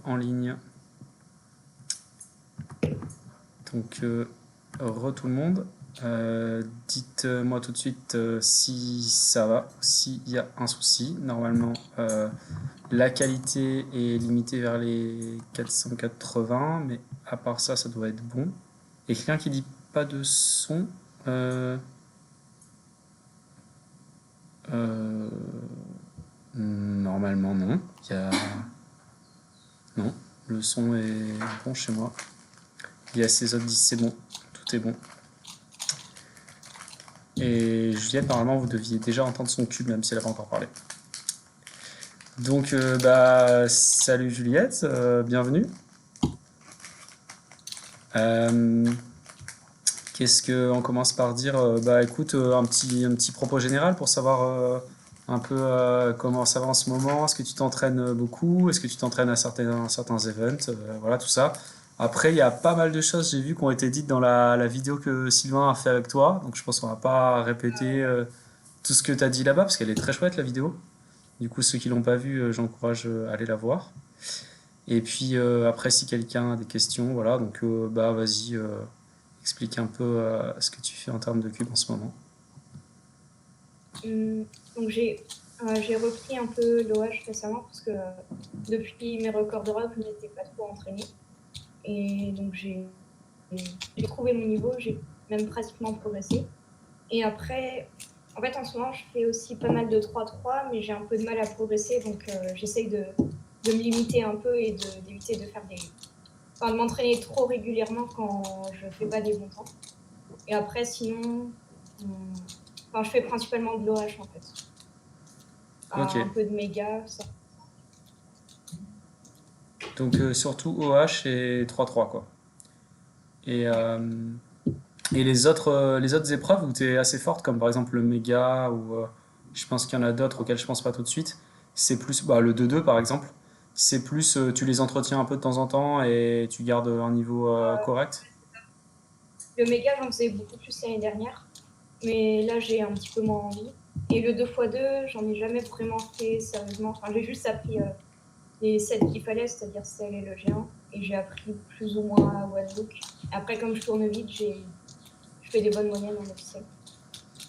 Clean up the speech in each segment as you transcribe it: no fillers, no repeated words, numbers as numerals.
En ligne. Donc, re tout le monde. Dites-moi tout de suite si ça va, s'il y a un souci. Normalement, la qualité est limitée vers les 480, mais à part ça, ça doit être bon. Et quelqu'un qui dit pas de son. Normalement, non. Non, le son est bon chez moi. Il y a ces autres disent c'est bon, tout est bon. Et Juliette, normalement, vous deviez déjà entendre son cube, même si elle n'a pas encore parlé. Donc, salut Juliette, bienvenue. Qu'est-ce qu'on commence par dire? Écoute, un petit propos général pour savoir un peu comment ça va en ce moment. Est-ce que tu t'entraînes beaucoup? Est-ce que tu t'entraînes à certains events? Voilà, tout ça. Après, il y a pas mal de choses, j'ai vu, qui ont été dites dans la vidéo que Sylvain a fait avec toi. Donc, je pense qu'on va pas répéter tout ce que tu as dit là-bas, parce qu'elle est très chouette, la vidéo. Du coup, ceux qui l'ont pas vue, j'encourage à aller la voir. Et puis, après, si quelqu'un a des questions, voilà, donc vas-y, explique un peu ce que tu fais en termes de cube en ce moment. Donc j'ai repris un peu l'OH récemment parce que depuis mes records d'Europe, je n'étais pas trop entraînée. Et donc j'ai trouvé mon niveau, j'ai même pratiquement progressé. Et après, en fait, en ce moment, je fais aussi pas mal de 3-3, mais j'ai un peu de mal à progresser, donc j'essaye de me limiter un peu et d'éviter de faire de m'entraîner trop régulièrement quand je fais pas des bons temps. Et après, sinon, je fais principalement de l'OH en fait. Ok. Un peu de méga, ça. Donc, surtout OH et 3-3, quoi. Et, les autres épreuves où tu es assez forte, comme par exemple le méga, ou je pense qu'il y en a d'autres auxquelles je pense pas tout de suite, c'est plus le 2-2 par exemple. C'est plus, tu les entretiens un peu de temps en temps et tu gardes un niveau correct. Le méga, j'en faisais beaucoup plus l'année dernière, mais là, j'ai un petit peu moins envie. Et le 2x2, j'en ai jamais vraiment fait sérieusement. Enfin, j'ai juste appris les sets qu'il fallait, c'est-à-dire celle et le géant, et j'ai appris plus ou moins à Wallbook. Après, comme je tourne vite, je fais des bonnes moyennes en officiel.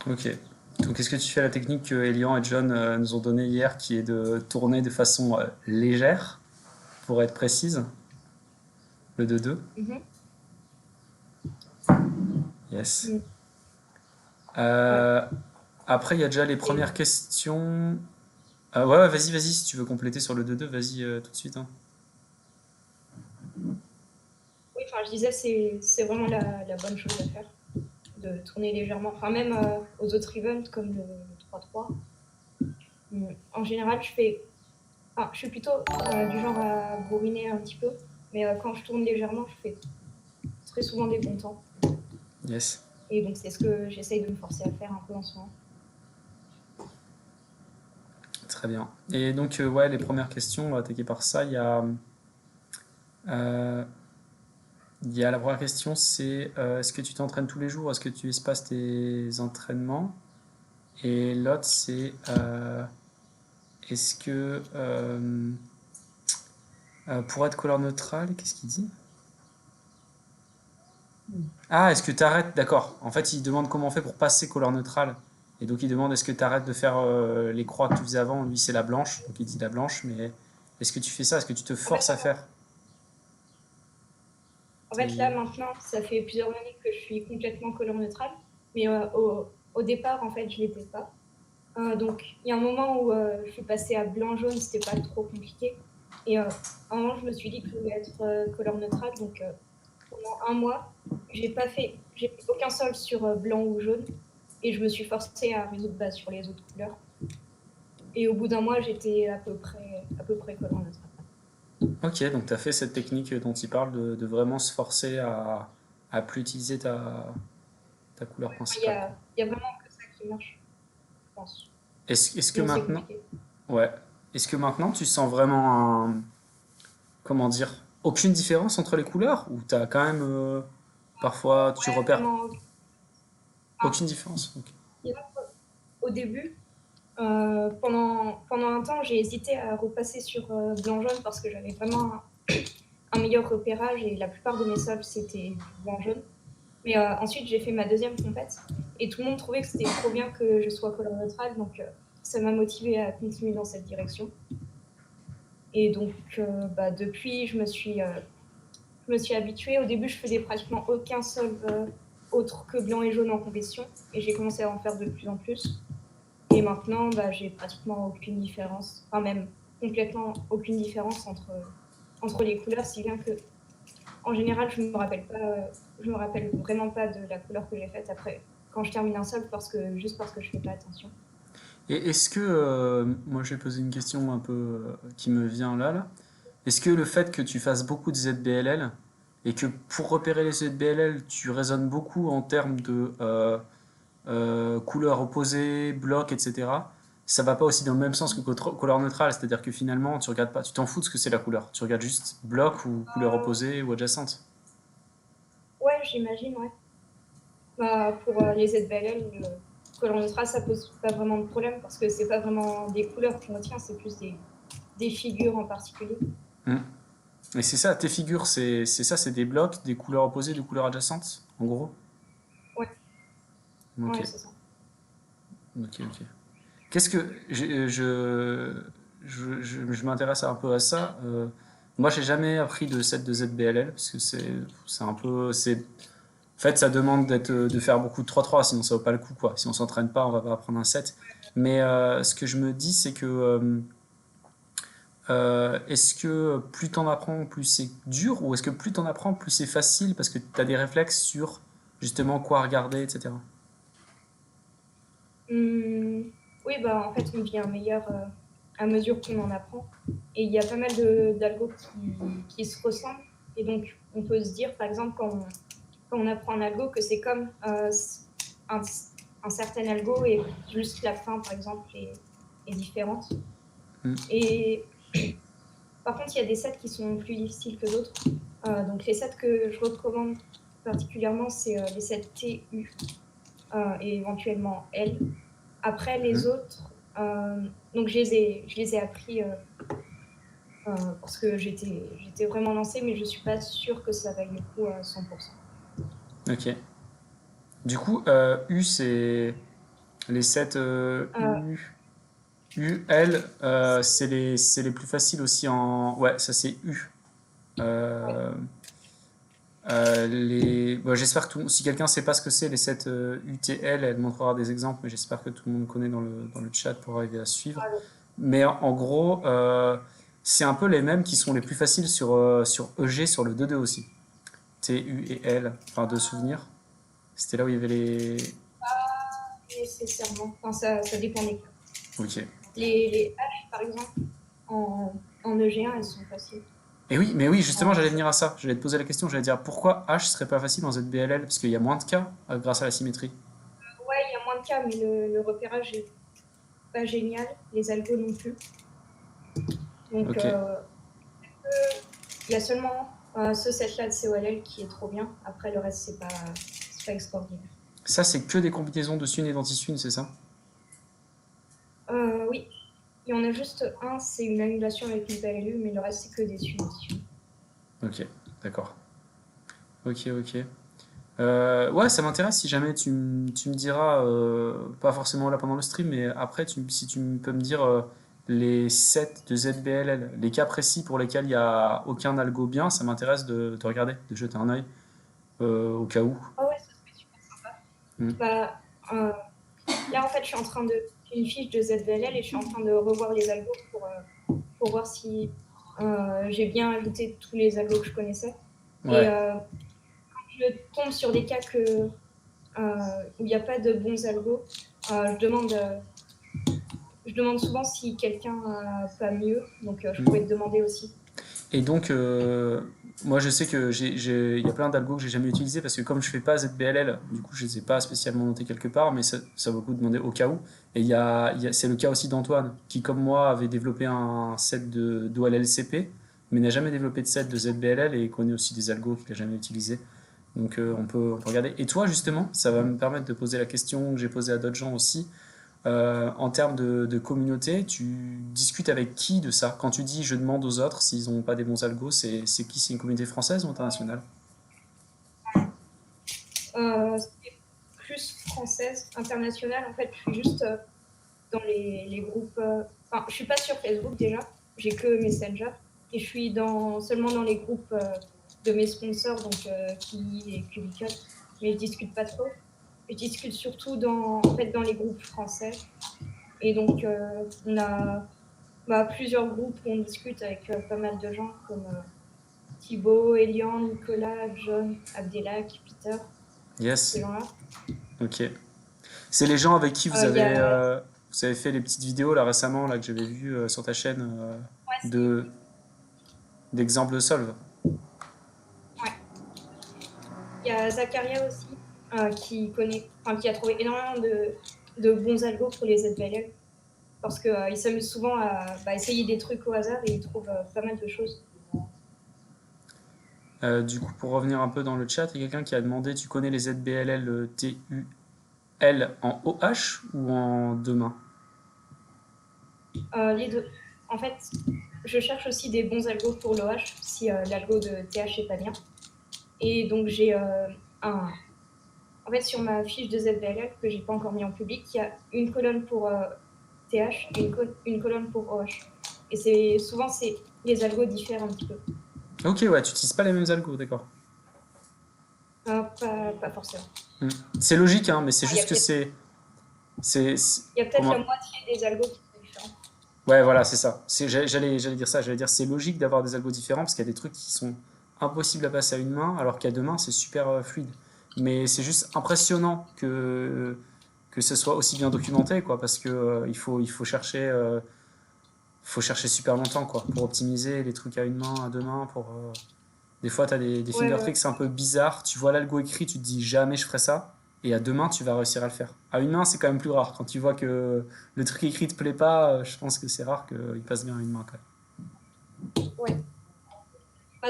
Ok. Donc, est-ce que tu fais la technique que Elian et John nous ont donnée hier, qui est de tourner de façon légère, pour être précise, le 2-2? Yes. Ouais. Après, il y a déjà les Et, premières questions. Ouais, vas-y, si tu veux compléter sur le 2-2, vas-y tout de suite, hein. oui, je disais, c'est vraiment la bonne chose à faire, de tourner légèrement. Enfin, même aux autres events comme le 3-3. En général, je suis plutôt du genre à bourriner un petit peu, mais quand je tourne légèrement, je fais très souvent des bons temps. Yes. Et donc, c'est ce que j'essaye de me forcer à faire un peu en ce moment. Très bien. Et donc, ouais, les premières questions, on va attaquer par ça. Euh, il y a la première question, c'est est-ce que tu t'entraînes tous les jours? Est-ce que tu espaces tes entraînements? Et l'autre, c'est est-ce que pour être couleur neutrale, qu'est-ce qu'il dit? Ah, est-ce que tu arrêtes? D'accord. En fait, il demande comment on fait pour passer couleur neutrale. Et donc, il demande est-ce que tu arrêtes de faire les croix que tu faisais avant? Lui, c'est la blanche. Donc, il dit la blanche. Mais est-ce que tu fais ça? Est-ce que tu te forces à faire? En fait, là, maintenant, ça fait plusieurs années que je suis complètement couleur neutrale, mais au départ, en fait, je ne l'étais pas. Donc, il y a un moment où je suis passée à blanc-jaune, c'était pas trop compliqué. Et à un moment, je me suis dit que je voulais être couleur neutrale. Donc, pendant un mois, j'ai fait aucun sol sur blanc ou jaune. Et je me suis forcée à résoudre sur les autres couleurs. Et au bout d'un mois, j'étais à peu près couleur neutrale. Ok, donc tu as fait cette technique dont il parle de vraiment se forcer à plus utiliser ta couleur Il y principale, quoi. a, y a vraiment que ça qui marche, je pense. Est-ce que Sinon, c'est maintenant, compliqué. ouais, est-ce que maintenant tu sens vraiment comment dire, aucune différence entre les couleurs ou t'as quand même parfois tu Ouais, repères vraiment. aucune différence? Ok. Au début, Pendant un temps, j'ai hésité à repasser sur blanc-jaune parce que j'avais vraiment un meilleur repérage et la plupart de mes sols, c'était du blanc-jaune. Mais ensuite, j'ai fait ma deuxième compète et tout le monde trouvait que c'était trop bien que je sois couleur neutrale. Donc, ça m'a motivée à continuer dans cette direction. Et donc, depuis, je me suis habituée. Au début, je faisais pratiquement aucun sol autre que blanc et jaune en compétition. Et j'ai commencé à en faire de plus en plus. Et maintenant, j'ai pratiquement aucune différence, enfin même complètement aucune différence entre les couleurs, si bien que, en général, je me rappelle vraiment pas de la couleur que j'ai faite après quand je termine un sol juste parce que je fais pas attention. Et est-ce que, moi je vais poser une question un peu qui me vient là. Est-ce que le fait que tu fasses beaucoup de ZBLL et que pour repérer les ZBLL, tu raisonnes beaucoup en termes de couleurs opposées, blocs, etc., ça va pas aussi dans le même sens que couleur neutrale, c'est-à-dire que finalement, tu regardes pas, tu t'en fous de ce que c'est la couleur, tu regardes juste bloc ou couleur opposée ou adjacente. Ouais, j'imagine, ouais. Pour les ZBLL, le collant neutre, ça pose pas vraiment de problème parce que c'est pas vraiment des couleurs qu'on retient, c'est plus des figures en particulier. Hmm. Et c'est ça, tes figures, c'est ça, c'est des blocs, des couleurs opposées, des couleurs adjacentes, en gros. Ouais, Ok, ouais, c'est ça. ok. Qu'est-ce que je m'intéresse un peu à ça. Moi, j'ai jamais appris de set de ZBLL parce que c'est un peu c'est en fait ça demande de faire beaucoup de 3-3 sinon ça vaut pas le coup quoi. Si on s'entraîne pas, on va pas apprendre un set. Mais ce que je me dis c'est que est-ce que plus t'en apprends, plus c'est dur ou est-ce que plus t'en apprends, plus c'est facile parce que t'as des réflexes sur justement quoi regarder, etc. Oui, en fait, on devient meilleur à mesure qu'on en apprend. Et il y a pas mal d'algos qui se ressemblent. Et donc, on peut se dire, par exemple, quand on apprend un algo, que c'est comme un, un certain algo et juste la fin, par exemple, est différente. Hmm. Et par contre, il y a des sets qui sont plus difficiles que d'autres. Donc, les sets que je recommande particulièrement, c'est les sets TU et éventuellement L. Après, les autres, donc je les ai appris parce que j'étais vraiment lancée, mais je ne suis pas sûre que ça vaille le coup à 100%. Ok. Du coup, U c'est les 7 Euh, U, L, c'est les plus faciles aussi en. Ouais, ça c'est U. ouais. Euh, bon, j'espère que si quelqu'un ne sait pas ce que c'est, les 7 UTL, elle montrera des exemples, mais j'espère que tout le monde connaît dans le chat pour arriver à suivre. Mais en gros, c'est un peu les mêmes qui sont les plus faciles sur EG, sur le 2-2 aussi. T, U et L, enfin de souvenirs. C'était là où il y avait les. Nécessairement. Enfin, ça dépend des cas. Ok. Les H, par exemple, en EG1, elles sont faciles. Et oui, mais oui, justement, En, j'allais venir à ça. J'allais te poser la question, j'allais dire pourquoi H serait pas facile en ZBLL, parce qu'il y a moins de cas grâce à la symétrie. ouais, il y a moins de cas, mais le repérage est pas génial. Les algos non plus. Donc, Ok. il y a seulement ce set-là de COLL qui est trop bien. Après, le reste, c'est pas extraordinaire. Ça, c'est que des combinaisons de Sun et d'anti-Sun, c'est ça? Oui, il y en a juste un, c'est une annulation avec une PLU, mais le reste, c'est que des suites. Ok, d'accord. Ok. Ouais, ça m'intéresse si jamais tu me diras, pas forcément là pendant le stream, mais après, si tu peux me dire les sets de ZBLL, les cas précis pour lesquels il n'y a aucun algo bien, ça m'intéresse de regarder, de jeter un œil au cas où. Ah ouais, ça serait super sympa. Hmm. Bah, euh, là, en fait, je suis en train de faire une fiche de ZVLL et je suis en train de revoir les algos pour voir si j'ai bien ajouté tous les algos que je connaissais. Et Ouais. je tombe sur des cas où il n'y a pas de bons algos. Je demande souvent si quelqu'un n'a pas mieux, donc je pourrais te demander aussi. Et donc, moi, je sais que il y a plein d'algos que j'ai jamais utilisés parce que comme je fais pas ZBLL, du coup, je les ai pas spécialement notés quelque part, mais ça vaut le coup de demander au cas où. Et c'est le cas aussi d'Antoine, qui, comme moi, avait développé un set d'OLLCP, mais n'a jamais développé de set de ZBLL et connaît aussi des algos qu'il a jamais utilisés. Donc, on peut regarder. Et toi, justement, ça va me permettre de poser la question que j'ai posée à d'autres gens aussi. En termes de communauté, tu discutes avec qui de ça? Quand tu dis je demande aux autres s'ils n'ont pas des bons algos, c'est qui? C'est une communauté française ou internationale? C'est plus française, internationale. En fait, je suis juste dans les groupes. Enfin, je suis pas sur Facebook déjà. J'ai que Messenger. Et je suis seulement dans les groupes de mes sponsors, donc Kili et Cubicon. Mais je discute pas trop. Je discute surtout en fait, dans les groupes français. Et donc, on a plusieurs groupes où on discute avec pas mal de gens comme Thibaut, Elian, Nicolas, John, Abdelak, Peter, ces Yes, gens-là. ok. C'est les gens avec qui Il y a. vous avez fait les petites vidéos là récemment là, que j'avais vues sur ta chaîne Ouais, de, d'exemples de solve. ouais. Il y a Zacharia aussi, qui a trouvé énormément de bons algos pour les ZBLL. Parce qu'il s'amuse souvent à essayer des trucs au hasard et il trouve pas mal de choses. Du coup, pour revenir un peu dans le chat, il y a quelqu'un qui a demandé, tu connais les ZBLL TUL en OH ou en deux mains? Les deux. En fait, je cherche aussi des bons algos pour l'OH si l'algo de TH est pas bien. Et donc j'ai un. En fait, sur ma fiche de ZBLL que j'ai pas encore mis en public, il y a une colonne pour TH et une colonne pour OH. Et souvent c'est les algos diffèrent un petit peu. Ok, ouais, tu n'utilises pas les mêmes algos, d'accord. Pas forcément. Hmm. C'est logique, hein, mais c'est Enfin, il y a juste que peut-être la comment? moitié des algos qui sont différents. Ouais, voilà, c'est ça. J'allais dire ça. J'allais dire c'est logique d'avoir des algos différents parce qu'il y a des trucs qui sont impossibles à passer à une main, alors qu'à deux mains, c'est super fluide. Mais c'est juste impressionnant que ce soit aussi bien documenté, quoi, parce que faut chercher super longtemps, quoi, pour optimiser les trucs à une main, à deux mains. Des fois, tu as des Ouais, finger ouais. tricks un peu bizarres. Tu vois l'algo écrit, tu te dis jamais je ferai ça. Et à deux mains, tu vas réussir à le faire. À une main, c'est quand même plus rare. Quand tu vois que le truc écrit te plaît pas, je pense que c'est rare qu'il passe bien à une main, quand Ouais.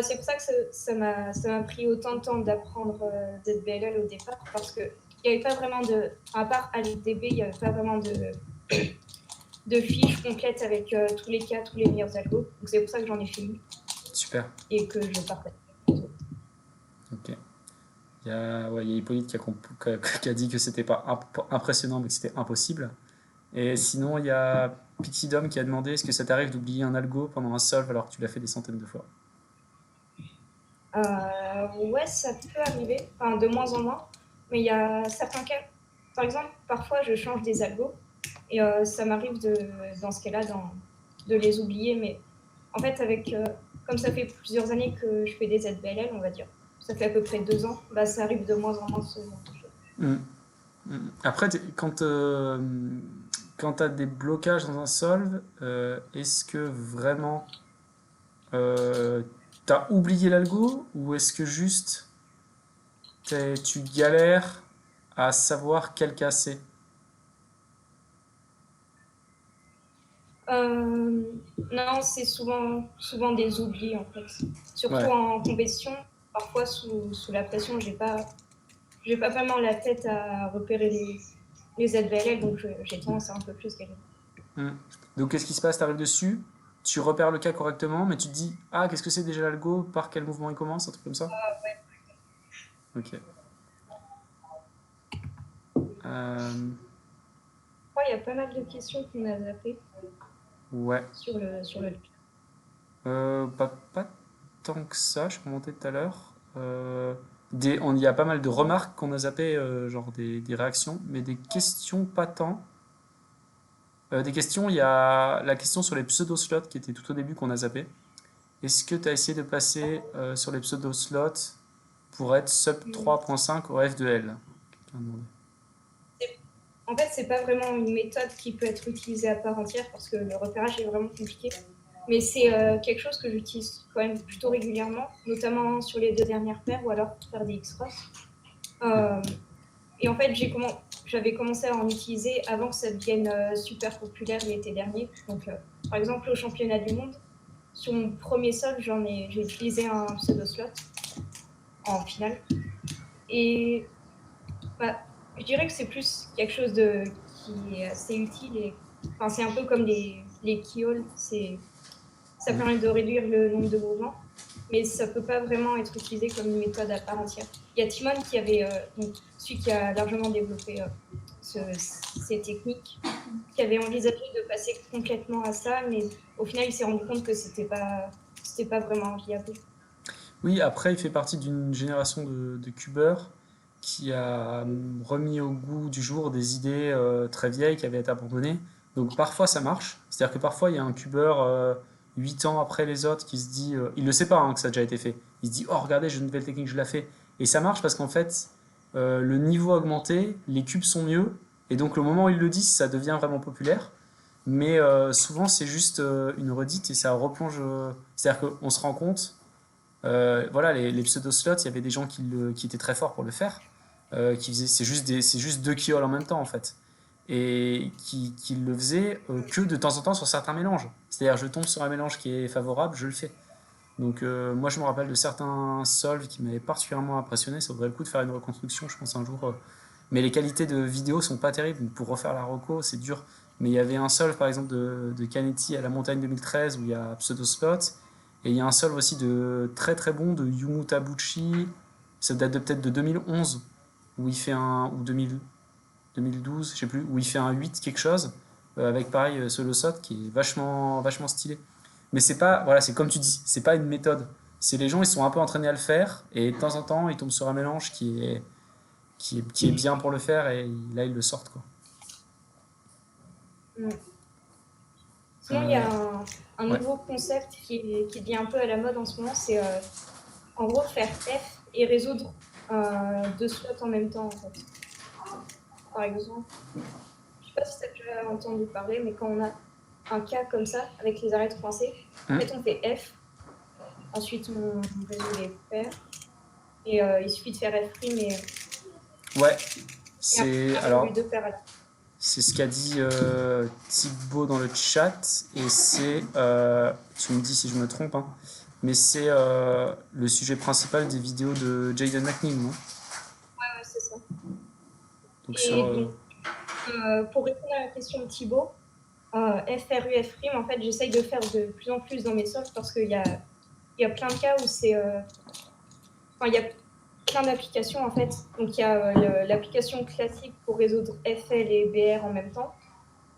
C'est pour ça que ça m'a pris autant de temps d'apprendre ZBLL au départ, parce qu'il n'y avait pas vraiment à part HDB, il n'y avait pas vraiment de fiches complètes avec tous les cas, tous les meilleurs algos. Donc c'est pour ça que j'en ai fait une Super. et que je partage. Ok. Ouais, il y a Hippolyte qui a dit que c'était pas impressionnant, mais que c'était impossible. Et sinon, il y a Pixidom qui a demandé est-ce que ça t'arrive d'oublier un algo pendant un solve alors que tu l'as fait des centaines de fois? Ouais, ça peut arriver, enfin de moins en moins, mais il y a certains cas. Par exemple, parfois je change des algos et ça m'arrive dans ce cas-là de les oublier, mais en fait, comme ça fait plusieurs années que je fais des ZBLL, on va dire, ça fait à peu près 2 ans, ça arrive de moins en moins ce genre de choses. Mm. Après, quand tu as des blocages dans un solve, est-ce que vraiment tu as oublié l'algo ou est-ce que juste tu galères à savoir quel cas c'est? Non, c'est souvent des oublis en fait. Surtout Ouais, en compétition, parfois sous la pression, j'ai pas vraiment la tête à repérer les ZBLL, donc j'ai tendance à un peu plus galérer. mm. Donc qu'est-ce qui se passe? Tu arrives dessus, tu repères le cas correctement, mais tu te dis ah, qu'est-ce que c'est déjà l'algo? Par quel mouvement il commence? Un truc comme ça? Ok. Euh, Je crois qu'il y a pas mal de questions qu'on a zappées ouais. sur le chat. Pas tant que ça, je commentais tout à l'heure. Il y a pas mal de remarques qu'on a zappées, genre des réactions, mais des questions pas tant. Des questions, il y a la question sur les pseudo-slots qui était tout au début qu'on a zappé. Est-ce que tu as essayé de passer sur les pseudo-slots pour être sub Hum, 3.5 au F2L? Quelqu'un a demandé. En fait, c'est pas vraiment une méthode qui peut être utilisée à part entière parce que le repérage est vraiment compliqué. Mais c'est quelque chose que j'utilise quand même plutôt régulièrement, notamment sur les 2 dernières paires ou alors pour faire des X-Cross. Euh, et en fait, j'avais commencé à en utiliser avant que ça devienne super populaire l'été dernier. Donc, par exemple, au championnat du monde, sur mon premier sol, j'ai utilisé un pseudo-slot en finale. Et bah, je dirais que c'est plus quelque chose qui est assez utile. Et, enfin, c'est un peu comme les keyholes, ça permet de réduire le nombre de mouvements, mais ça ne peut pas vraiment être utilisé comme une méthode à part entière. Il y a Timon qui avait, donc, celui qui a largement développé ces techniques, qui avait envisagé de passer complètement à ça, mais au final, il s'est rendu compte que c'était pas vraiment viable. Oui, après, il fait partie d'une génération de cubeurs qui a remis au goût du jour des idées très vieilles qui avaient été abandonnées. Donc parfois ça marche, c'est-à-dire que parfois il y a un cubeur 8 ans après les autres qui se dit, il ne sait pas hein, que ça a déjà été fait, il se dit oh regardez j'ai une nouvelle technique, je la fais. Et ça marche parce qu'en fait le niveau a augmenté, les cubes sont mieux, et donc le moment où ils le disent ça devient vraiment populaire. Mais souvent c'est juste une redite et ça replonge, c'est-à-dire qu'on se rend compte voilà, les pseudo-slots, il y avait des gens qui étaient très forts pour le faire, qui faisaient, c'est juste deux keyholes en même temps en fait, et qui le faisaient que de temps en temps sur certains mélanges. C'est-à-dire, je tombe sur un mélange qui est favorable, je le fais. Donc, moi, je me rappelle de certains solves qui m'avaient particulièrement impressionné. Ça vaudrait le coup de faire une reconstruction, je pense, un jour. Mais les qualités de vidéo sont pas terribles. Pour refaire la reco, c'est dur. Mais il y avait un solve, par exemple, de Canetti à la montagne 2013 où il y a Pseudoslot. Et il y a un solve aussi de très très bon de Yumu Tabuchi. Ça date de peut-être de 2011 où il fait un. Ou 2012, je sais plus, où il fait un 8 quelque chose. Avec pareil Solo Sot qui est vachement stylé. Mais c'est pas, voilà, c'est comme tu dis, c'est pas une méthode. C'est les gens, ils sont un peu entraînés à le faire, et de temps en temps, ils tombent sur un mélange qui est bien pour le faire, et là, ils le sortent, quoi. Mm. Sinon, il y Euh, a un ouais. nouveau concept qui devient un peu à la mode en ce moment, c'est en gros faire F et résoudre deux slots en même temps, en fait. Par exemple, je sais pas si tu as déjà entendu parler, mais quand on a un cas comme ça, avec les arêtes coincées, en fait, on fait F, ensuite on résout les paires, et il suffit de faire F', Ouais. et après C'est, on résout alors, deux paires à la fois. c'est ce qu'a dit Thibaut dans le chat, et c'est, tu me dis si je me trompe, hein, mais c'est le sujet principal des vidéos de Jaden McNeil, non? Ouais, c'est ça. Donc sur, Et donc, pour répondre à la question de Thibaut, FRU, F', en fait, j'essaye de faire de plus en plus dans mes solves parce qu'il y a plein de cas où c'est. Enfin, il y a plein d'applications en fait. Donc, il y a l'application classique pour résoudre FL et BR en même temps.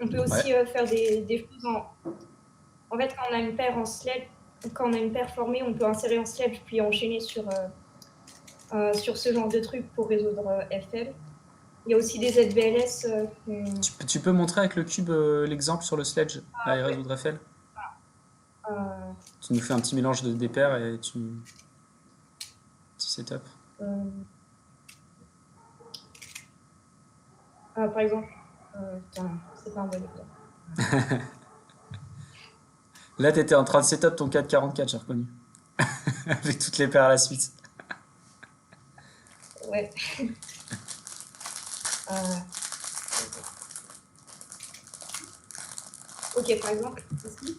On peut ouais. aussi faire des choses En fait, quand on a une paire en sledge, quand on a une paire formée, on peut insérer en sledge puis enchaîner sur ce genre de truc pour résoudre FL. Il y a aussi des ZBLS. Tu peux montrer avec le cube l'exemple sur le sledge à Ouais, résoudre FL? euh, Tu nous fais un petit mélange des paires et petit setup. euh, par exemple, putain, c'est pas un bon exemple. Là, tu étais en train de setup ton 444, j'ai reconnu. Avec toutes les paires à la suite. Ouais. Euh, ok, par exemple, ici,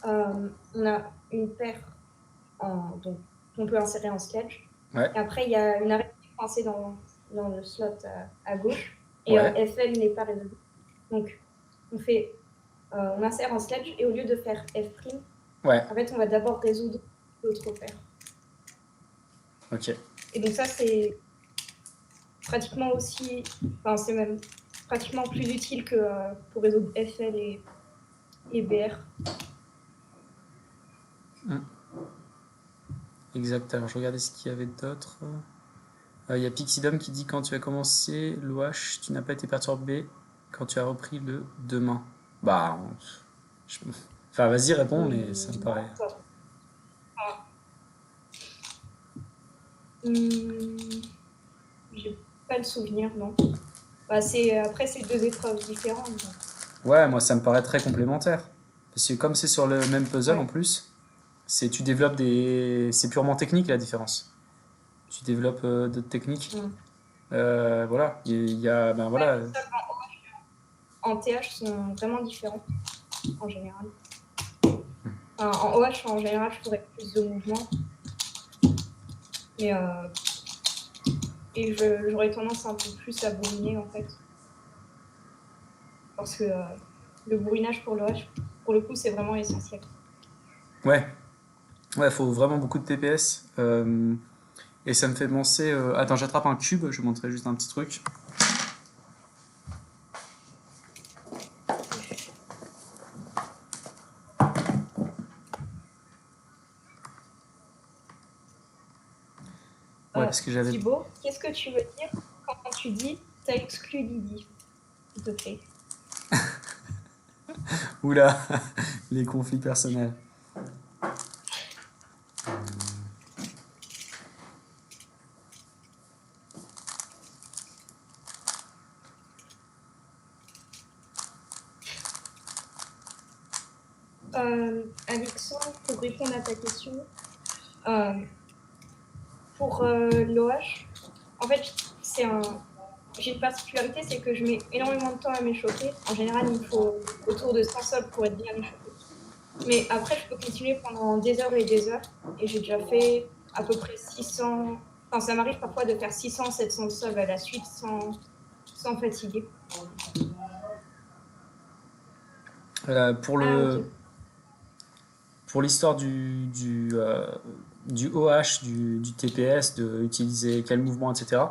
on a une paire donc, qu'on peut insérer en sketch. Ouais, Et après, il y a une arête qui est coincée dans le slot à gauche. Et ouais, FL n'est pas résolu. Donc, on insère en sketch et au lieu de faire F', ouais, en fait, on va d'abord résoudre l'autre paire. ok. Et donc, ça, c'est pratiquement aussi. Enfin, c'est même pratiquement plus utile que pour résoudre FL et BR. Exact. Alors, je regardais ce qu'il y avait d'autre. Il y a Pixidom qui dit quand tu as commencé l'OH, tu n'as pas été perturbé quand tu as repris le demain. Bah, je- enfin, vas-y, réponds, mais ça me paraît. Non, Hum, j'ai pas le souvenir, non. Bah, après, c'est deux épreuves différentes. Donc, Ouais, moi, ça me paraît très complémentaire. Parce que comme c'est sur le même puzzle en ouais. plus, tu développes des. C'est purement technique la différence. Tu développes d'autres techniques. Hum. Voilà, ben Ouais, voilà. les solves en TH sont vraiment différents en général. Enfin, en OH, en général, je ferais plus de mouvements. Mais, et j'aurais tendance un peu plus à bobiner, en fait. parce que le bourrinage pour le coup, c'est vraiment essentiel. Ouais, ouais, faut vraiment beaucoup de TPS. Et ça me fait penser. Attends, j'attrape un cube, je vais montrer juste un petit truc. Ouais, parce que j'avais. Thibaut, qu'est-ce que tu veux dire quand tu dis t'as exclu Lydie, s'il te plaît? Oula, les conflits personnels. Alexandre, pour répondre à ta question, pour l'OH, en fait, j'ai une particularité, c'est que je mets énormément de temps à m'échauffer. En général, il me faut autour de 100 sols pour être bien échauffé. Mais après, je peux continuer pendant des heures et des heures. Et j'ai déjà fait à peu près 600. Enfin, ça m'arrive parfois de faire 600, 700 sols à la suite sans fatiguer. Pour Ah, le, ok. pour l'histoire du OH, du TPS, de utiliser quel mouvement, etc.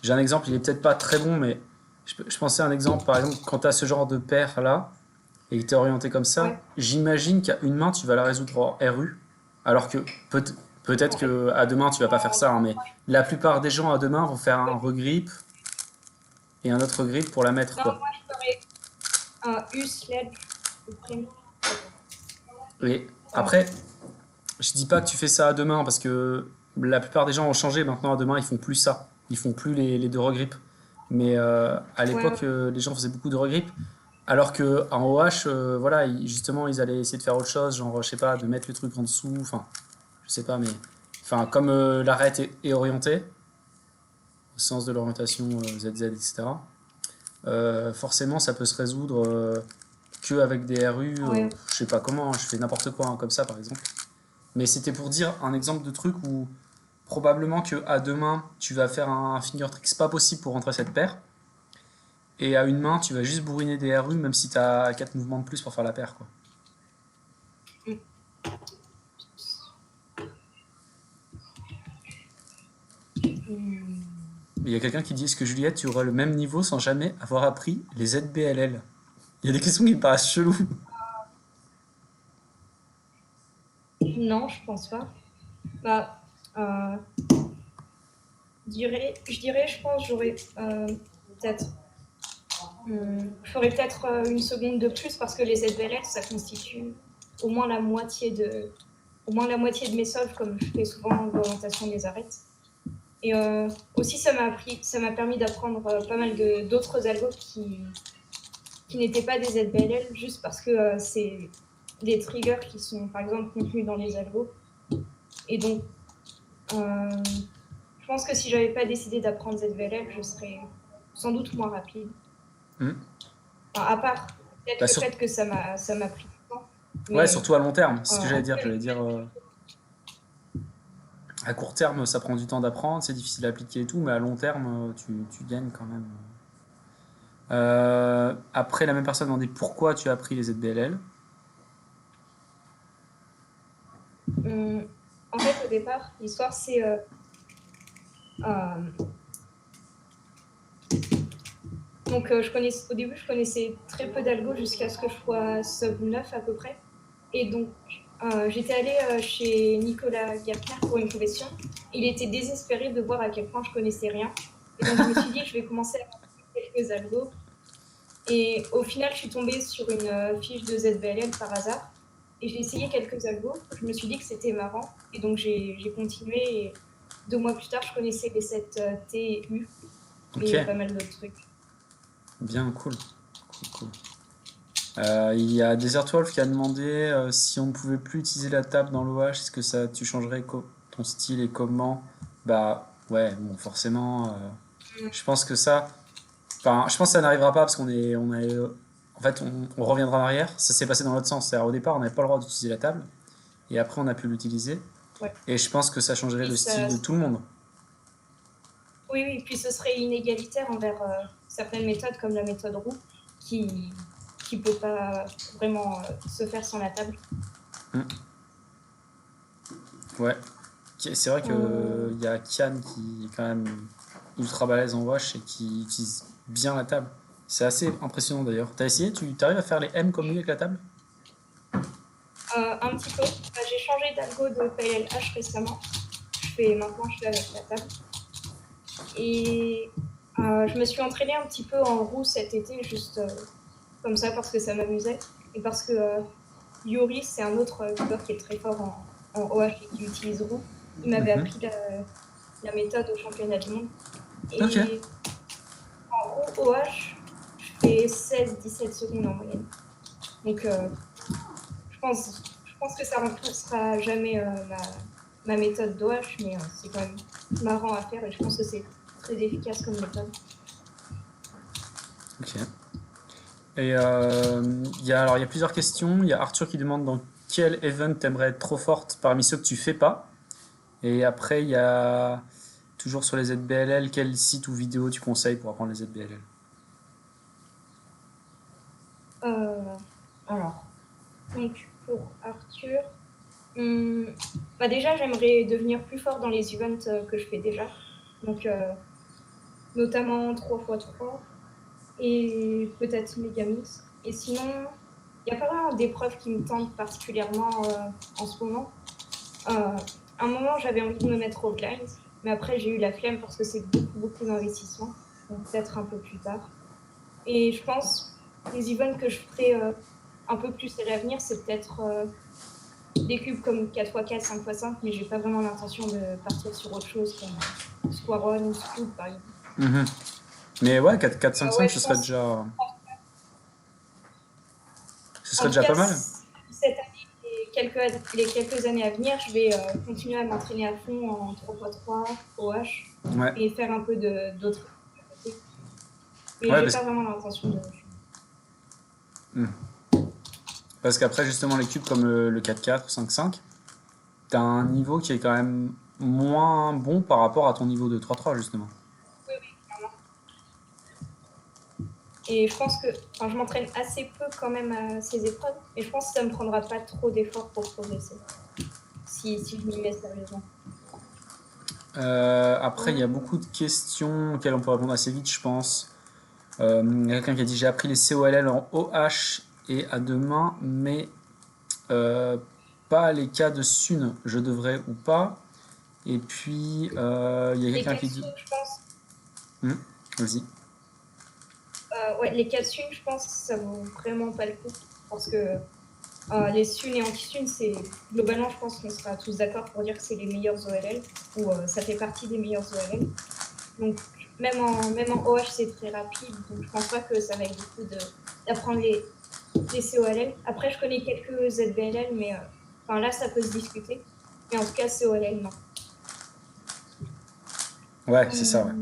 J'ai un exemple, il est peut-être pas très bon, mais je pensais à un exemple, par exemple, quand tu as ce genre de paire là, et que tu es orienté comme ça, Ouais. j'imagine qu'à une main, tu vas la résoudre en RU, alors que peut-être Ouais. qu'à deux mains, tu vas pas faire ça, hein, mais la plupart des gens à deux mains vont faire un regrip et un autre grip pour la mettre, Non, quoi. moi, je ferais un U-sled. Et Euh, après, je dis pas que tu fais ça à deux mains, parce que la plupart des gens ont changé, maintenant à deux mains, ils font plus ça. Ils font plus les deux regrips. Mais à ouais, l'époque, les gens faisaient beaucoup de regrips. Alors que en OH, voilà, justement, ils allaient essayer de faire autre chose, genre, je sais pas, de mettre le truc en dessous, enfin, je sais pas, mais. Enfin, comme l'arête est orientée, au sens de l'orientation ZZ, etc., forcément, ça peut se résoudre que avec des RU, ouais. je sais pas comment, je fais n'importe quoi, hein, comme ça, par exemple. Mais c'était pour dire un exemple de truc où probablement que à deux mains, tu vas faire un finger trick, c'est pas possible pour rentrer cette paire. Et à une main, tu vas juste bourriner des RU, même si tu as 4 mouvements de plus pour faire la paire, quoi. Hmm. Il y a quelqu'un qui dit: est-ce que Juliette, tu auras le même niveau sans jamais avoir appris les ZBLL? Il y a des questions qui me paraissent cheloues. Non, je pense pas. Bah, je pense, j'aurais peut-être. Je ferais peut-être une seconde de plus parce que les ZBLL, ça constitue au moins la moitié de, au moins la moitié de mes solves, comme je fais souvent l'orientation des arêtes. Et aussi, ça m'a permis d'apprendre pas mal d'autres algos qui n'étaient pas des ZBLL, juste parce que c'est des triggers qui sont, par exemple, contenus dans les algos. Et donc, je pense que si j'avais pas décidé d'apprendre ZBLL, je serais sans doute moins rapide. Hmm. Enfin, à part peut-être Bah, le fait que ça m'a pris du temps. ouais, Mais surtout à long terme, c'est ce que en j'allais tout dire. cas, J'allais dire à court terme, ça prend du temps d'apprendre, c'est difficile à appliquer et tout, mais à long terme, tu gagnes quand même. Après, la même personne demandait pourquoi tu as appris les ZBLL. en fait, au départ, l'histoire, c'est. Euh, donc, au début, je connaissais très peu d'algo jusqu'à ce que je sois sub 9 à peu près. Et donc, j'étais allée chez Nicolas Gartner pour une profession. Il était désespéré de voir à quel point je connaissais rien. Et donc, je me suis dit que je vais commencer à apprendre quelques algos. Et au final, je suis tombée sur une fiche de ZBLL par hasard. Et j'ai essayé quelques algos. Je me suis dit que c'était marrant. Et donc, j'ai continué. Et 2 mois plus tard, je connaissais les 7 T et U Ok, et pas mal d'autres trucs. bien, cool. Cool, cool. Il y a Desert Wolf qui a demandé si on ne pouvait plus utiliser la table dans l'OH, est-ce que ça, tu changerais ton style et comment? Bah ouais, bon, forcément, je pense que ça, enfin, je pense que ça n'arrivera pas parce en fait, on reviendra en arrière. Ça s'est passé dans l'autre sens. C'est-à-dire, au départ, on n'avait pas le droit d'utiliser la table et après, on a pu l'utiliser. Ouais. Et je pense que ça changerait Puis le style de tout le monde. oui, oui, puis ce serait inégalitaire envers certaines méthodes comme la méthode roue. qui peut pas vraiment se faire sans la table. Ouais. C'est vrai qu'il y a Kian qui est quand même ultra balèze en wash et qui utilise bien la table. C'est assez impressionnant d'ailleurs. T'as essayé? Tu arrives à faire les M comme lui avec la table? Un petit peu. J'ai changé d'algo de PLLH récemment. Maintenant, je fais avec la table. Et je me suis entraînée un petit peu en roue cet été, juste comme ça, parce que ça m'amusait. Et parce que Yuri, c'est un autre joueur qui est très fort en OH et qui utilise roue. Il m'avait appris la méthode au championnat du monde. Et Ok. en roue OH, je fais 16-17 secondes en moyenne. Donc, je pense que ça ne remplacera jamais ma méthode d'OH, mais c'est quand même marrant à faire et je pense que c'est très efficace comme méthode. Ok. Et il y a plusieurs questions. Il y a Arthur qui demande dans quel event t'aimerais être trop forte parmi ceux que tu fais pas. Et après, il y a toujours sur les ZBLL, quel site ou vidéo tu conseilles pour apprendre les ZBLL? Alors, donc pour Arthur, déjà j'aimerais devenir plus fort dans les events que je fais déjà. Donc notamment 3x3 et peut-être Megamix. Et sinon, il n'y a pas vraiment d'épreuves qui me tentent particulièrement en ce moment. À un moment, j'avais envie de me mettre au blind, mais après, j'ai eu la flemme parce que c'est beaucoup d'investissement. Donc peut-être un peu plus tard. Et je pense les events que je ferai un peu plus à l'avenir, c'est peut-être des cubes comme 4x4, 5x5, mais j'ai pas vraiment l'intention de partir sur autre chose comme Squaron ou Scoop par exemple. Mais ouais, 4-5-5, Ouais, ce je serait pense. déjà, ce En serait tout déjà cas, pas mal. cette année et les quelques années à venir, je vais continuer à m'entraîner à fond en 3x3, OH, Ouais. et faire un peu d'autres à côté. Mais Ouais, j'ai pas vraiment l'intention de. parce qu'après, justement, les cubes comme le 4-4 ou 5-5, t'as un niveau qui est quand même moins bon par rapport à ton niveau de 3-3, justement. Oui, clairement. Et je pense que je m'entraîne assez peu quand même à ces épreuves, et je pense que ça me prendra pas trop d'efforts pour progresser, si je m'y mets sérieusement. Après, il y a beaucoup de questions auxquelles on peut répondre assez vite, je pense. Il y a quelqu'un qui a dit j'ai appris les COLL en OH et à deux mains, mais pas les cas de Sun, je devrais ou pas. Et puis, il y a Les quelqu'un 4 qui dit. swings, je pense. Vas-y. Ouais, les 4 swings, je pense que ça vaut vraiment pas le coup. Parce que les Sun et anti-Sun, c'est globalement, je pense qu'on sera tous d'accord pour dire que c'est les meilleurs OLL, ou ça fait partie des meilleurs OLL. Donc, même en OH, c'est très rapide. Donc, je pense pas que ça va être beaucoup d'apprendre les COLL. Après, je connais quelques ZBLL, mais là, ça peut se discuter. Mais en tout cas, COLL, non. Ouais, c'est ça, ouais.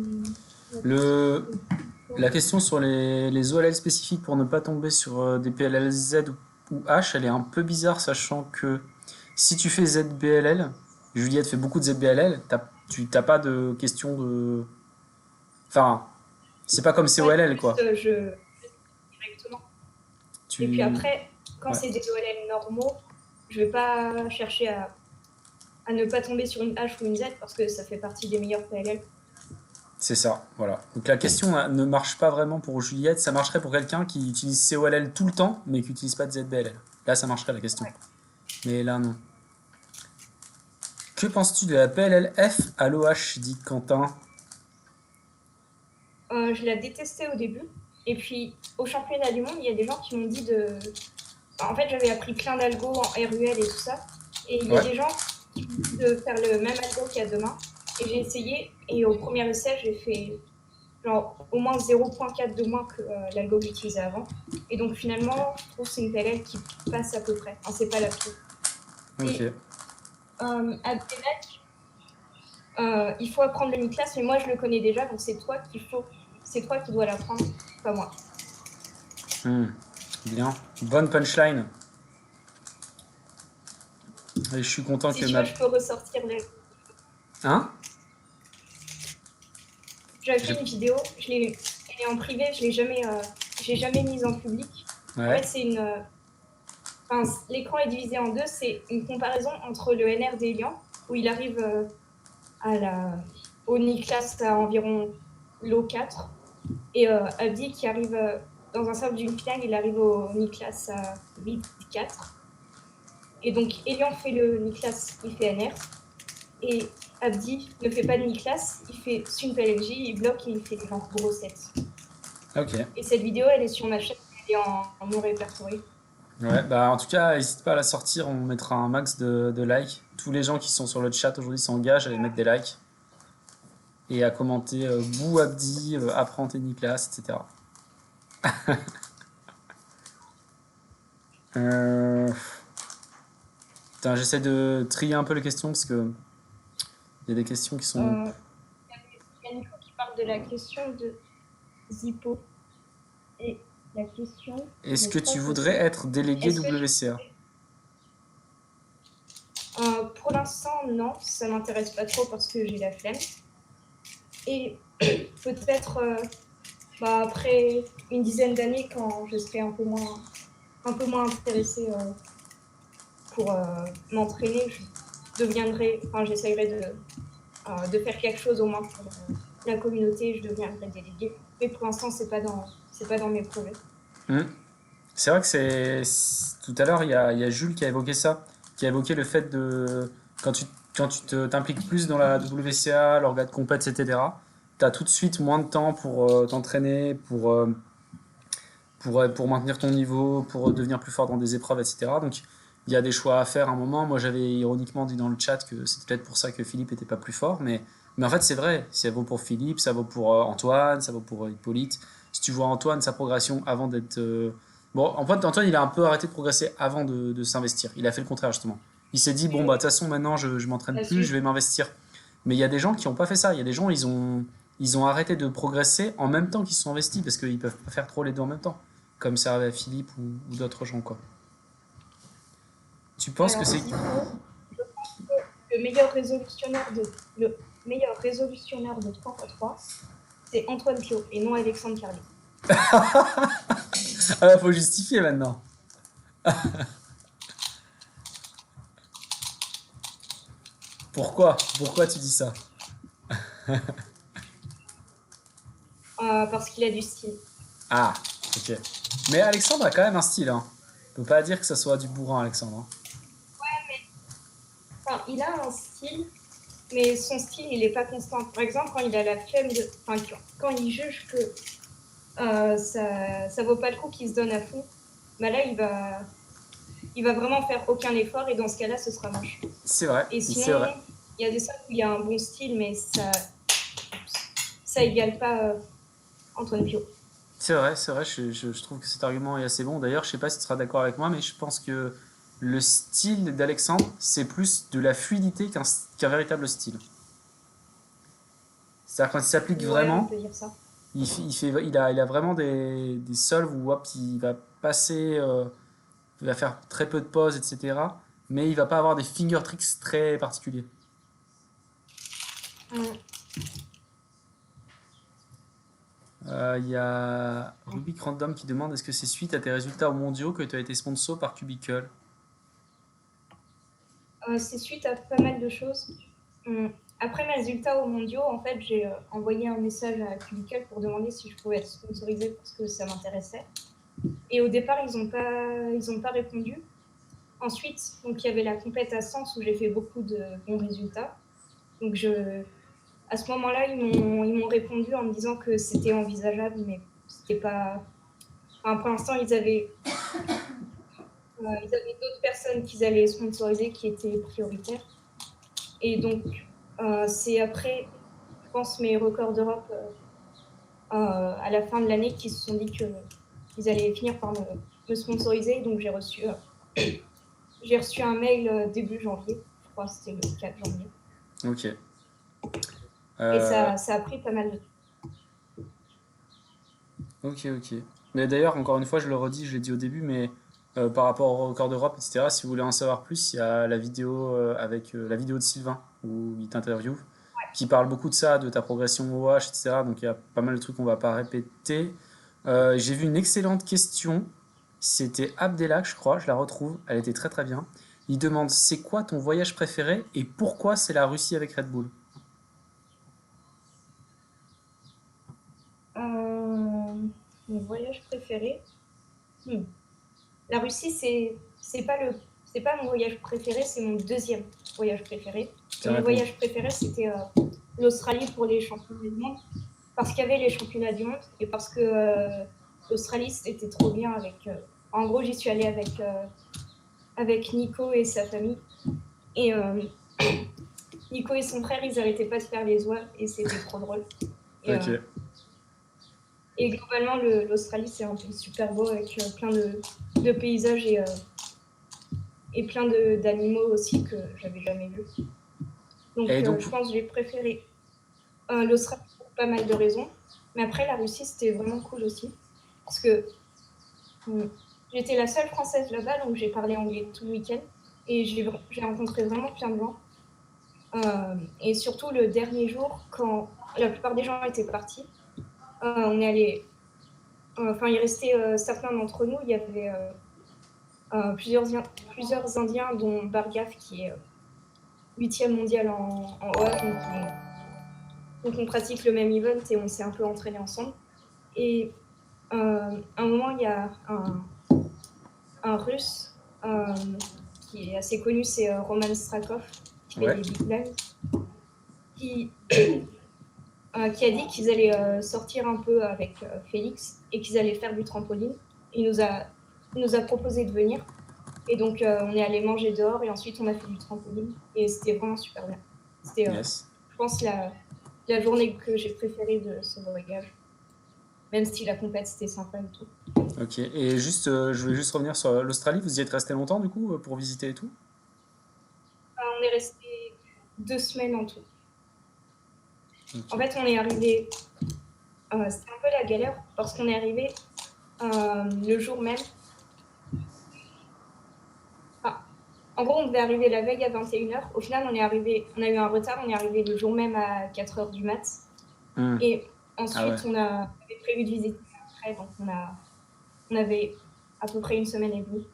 La question sur les OLL spécifiques pour ne pas tomber sur des PLLZ ou H, elle est un peu bizarre, sachant que si tu fais ZBLL, Juliette fait beaucoup de ZBLL, tu n'as pas de question de. Enfin, c'est pas comme Ouais, COLL, quoi. juste directement. Et puis après, quand Ouais. c'est des OLL normaux, je vais pas chercher à ne pas tomber sur une H ou une Z parce que ça fait partie des meilleurs PLL. C'est ça, voilà. Donc la question ne marche pas vraiment pour Juliette, ça marcherait pour quelqu'un qui utilise COLL tout le temps, mais qui n'utilise pas de ZBLL. Là, ça marcherait la question. Ouais. Mais là, non. Que penses-tu de la PLLF à l'OH, dit Quentin? Je l'ai détesté au début. Et puis, au championnat du monde, il y a des gens qui m'ont dit de. En fait, j'avais appris plein d'algos en RUL et tout ça. Et il y a des gens qui m'ont dit de faire le même algo qu'il y a demain. Et j'ai essayé. Et au premier essai, j'ai fait au moins 0.4 de moins que l'algo que j'utilisais avant. Et donc, finalement, je trouve que c'est une PLL qui passe à peu près. Enfin, c'est pas la pire. Ok. Et Abdelak, il faut apprendre le mi-classe, mais moi, je le connais déjà. Donc, c'est toi qui dois l'apprendre, pas moi. Bien. Bonne punchline. Et je suis content Si que tu ma. veux, je peux ressortir les. Hein? J'avais J'ai- fait une vidéo, elle est en privé, je l'ai jamais j'ai jamais mise en public. En Ouais. fait, c'est une. Enfin, l'écran est divisé en deux. C'est une comparaison entre le NR d'Elian, où il arrive au Niklas à environ l'eau 4, et Abdi qui arrive dans un cercle d'une finale, il arrive au Niklas à 8-4. Et donc, Elian fait le Niklas, il fait NR. Et Abdi ne fait pas de Niklas, il fait Sun PLJ, il bloque et il fait genre gros 7. Ok. Et cette vidéo, elle est sur ma chaîne, elle est en non répertoriée. Ouais, bah en tout cas, n'hésite pas à la sortir, on mettra un max de likes. Tous les gens qui sont sur le chat aujourd'hui s'engagent à aller mettre des likes et à commenter Bou Abdi, apprends tes Nicolas, etc. Euh... Putain, j'essaie de trier un peu les questions parce que il y a des questions qui sont. Il y a Nico qui parle de la question de Zippo. Et la question, Est-ce je que crois tu que voudrais c'est être délégué est-ce que WCA? pour l'instant, non, ça m'intéresse pas trop parce que j'ai la flemme. Et peut-être après une dizaine d'années, quand je serai un peu moins intéressée pour m'entraîner, j'essayerai de faire quelque chose au moins pour la communauté, je deviendrai déléguée. Mais pour l'instant, c'est pas dans mes projets. C'est vrai que tout à l'heure, il y a Jules qui a évoqué ça, qui a évoqué le fait de. Quand tu, t'impliques plus dans la WCA, l'orga de compète, etc., tu as tout de suite moins de temps pour t'entraîner, pour maintenir ton niveau, pour devenir plus fort dans des épreuves, etc. Donc il y a des choix à faire à un moment. Moi j'avais ironiquement dit dans le chat que c'était peut-être pour ça que Philippe était pas plus fort, mais en fait c'est vrai. Ça vaut pour Philippe, ça vaut pour Antoine, ça vaut pour Hippolyte. Si tu vois Antoine, sa progression avant d'être. Bon, en fait, Antoine il a un peu arrêté de progresser avant de s'investir. Il a fait le contraire justement. Il s'est dit, bon, bah de toute façon maintenant je m'entraîne plus, je vais m'investir. Mais il y a des gens qui n'ont pas fait ça. Il y a des gens, ils ont arrêté de progresser en même temps qu'ils se sont investis parce qu'ils peuvent pas faire trop les deux en même temps comme ça arrive à Philippe ou d'autres gens, quoi. Tu penses que Alors, c'est. Zippo, je pense que le meilleur résolutionnaire de 3x3, c'est Antoine Pio et non Alexandre Carly. Ah, faut justifier maintenant. Pourquoi tu dis ça? Parce qu'il a du style. Ah, ok. Mais Alexandre a quand même un style, hein. On peut pas dire que ça soit du bourrin, Alexandre, hein. Enfin, il a un style, mais son style, il n'est pas constant. Par exemple, quand il a la flemme de. Enfin, quand il juge que ça vaut pas le coup qu'il se donne à fond, bah là, il va vraiment faire aucun effort et dans ce cas-là, ce sera moche. C'est vrai, Et c'est sinon, vrai. il y a des salles où il y a un bon style, mais ça égale pas Antoine Pio. C'est vrai, je trouve que cet argument est assez bon. D'ailleurs, je sais pas si tu seras d'accord avec moi, mais je pense que le style d'Alexandre, c'est plus de la fluidité qu'un véritable style. C'est-à-dire quand il s'applique Ouais, on vraiment, peut dire ça. il a vraiment des solves où hop, il va passer, il va faire très peu de pauses, etc. Mais il va pas avoir des finger tricks très particuliers. Il y a Rubik Random qui demande est-ce que c'est suite à tes résultats aux mondiaux que tu as été sponsor par Cubicle? C'est suite à pas mal de choses. Après mes résultats aux mondiaux, en fait, j'ai envoyé un message à Cubicle pour demander si je pouvais être sponsorisée parce que ça m'intéressait. Et au départ, ils ont pas répondu. Ensuite, donc, il y avait la compète à Sens où j'ai fait beaucoup de bons résultats. Donc, à ce moment-là, ils m'ont répondu en me disant que c'était envisageable, mais c'était pas. Enfin, pour l'instant, ils avaient d'autres personnes qu'ils allaient sponsoriser qui étaient prioritaires. Et donc, c'est après, je pense, mes records d'Europe à la fin de l'année qui se sont dit qu'ils allaient finir par me sponsoriser. Donc, j'ai reçu un mail début janvier. Je crois que c'était le 4 janvier. Ok. Et Euh, ça a pris pas mal de temps. ok. Mais d'ailleurs, encore une fois, je le redis, je l'ai dit au début, mais par rapport au record d'Europe, etc., si vous voulez en savoir plus, il y a la vidéo avec la vidéo de Sylvain où il t'interviewe, qui parle beaucoup de ça, de ta progression au OH, etc. Donc il y a pas mal de trucs qu'on va pas répéter. J'ai vu une excellente question. C'était Abdelak, je crois, je la retrouve. Elle était très très bien. Il demande c'est quoi ton voyage préféré et pourquoi c'est la Russie avec Red Bull? Mon voyage préféré. Hmm. La Russie, c'est pas mon voyage préféré, c'est mon deuxième voyage préféré. Et Tiens, mon réponds. voyage préféré, c'était l'Australie pour les championnats du monde, parce qu'il y avait les championnats du monde et parce que l'Australie, c'était trop bien avec. En gros, j'y suis allée avec Nico et sa famille. Et Nico et son frère, ils n'arrêtaient pas de faire les oies et c'était trop drôle. Et, Ok. et globalement, l'Australie, c'est un pays super beau avec plein de paysages et plein d'animaux aussi que j'avais jamais vus. Donc, Et donc, je pense que j'ai préféré l'Australie pour pas mal de raisons. Mais après, la Russie, c'était vraiment cool aussi. Parce que j'étais la seule Française là-bas, donc j'ai parlé anglais tout le week-end. Et j'ai rencontré vraiment plein de gens. Et surtout, le dernier jour, quand la plupart des gens étaient partis, on est allé. Enfin, il restait certains d'entre nous. Il y avait plusieurs Indiens, dont Bargaf, qui est 8e mondial en OAF. Donc, on pratique le même event et on s'est un peu entraînés ensemble. Et à un moment, il y a un Russe qui est assez connu, c'est Roman Strakov, qui fait ouais. des big blagues, qui, qui a dit qu'ils allaient sortir un peu avec Félix et qu'ils allaient faire du trampoline. Il nous a proposé de venir. Et donc, on est allé manger dehors et ensuite, on a fait du trampoline. Et c'était vraiment super bien. C'était, Yes. je pense, la journée que j'ai préférée de ce voyage. Même si la compète, c'était sympa et tout. Ok. Et juste, je voulais juste revenir sur l'Australie. Vous y êtes resté longtemps du coup pour visiter et tout? On est resté 2 semaines en tout. En Ok. fait, on est arrivé. C'était un peu la galère parce qu'on est arrivé le jour même. Enfin, en gros, on devait arriver la veille à 21h. Au final, on a eu un retard. On est arrivé le jour même à 4h du mat. Hmm. Et Ah ouais. ensuite, on avait prévu de visiter après. Donc, on avait à peu près une semaine et demie.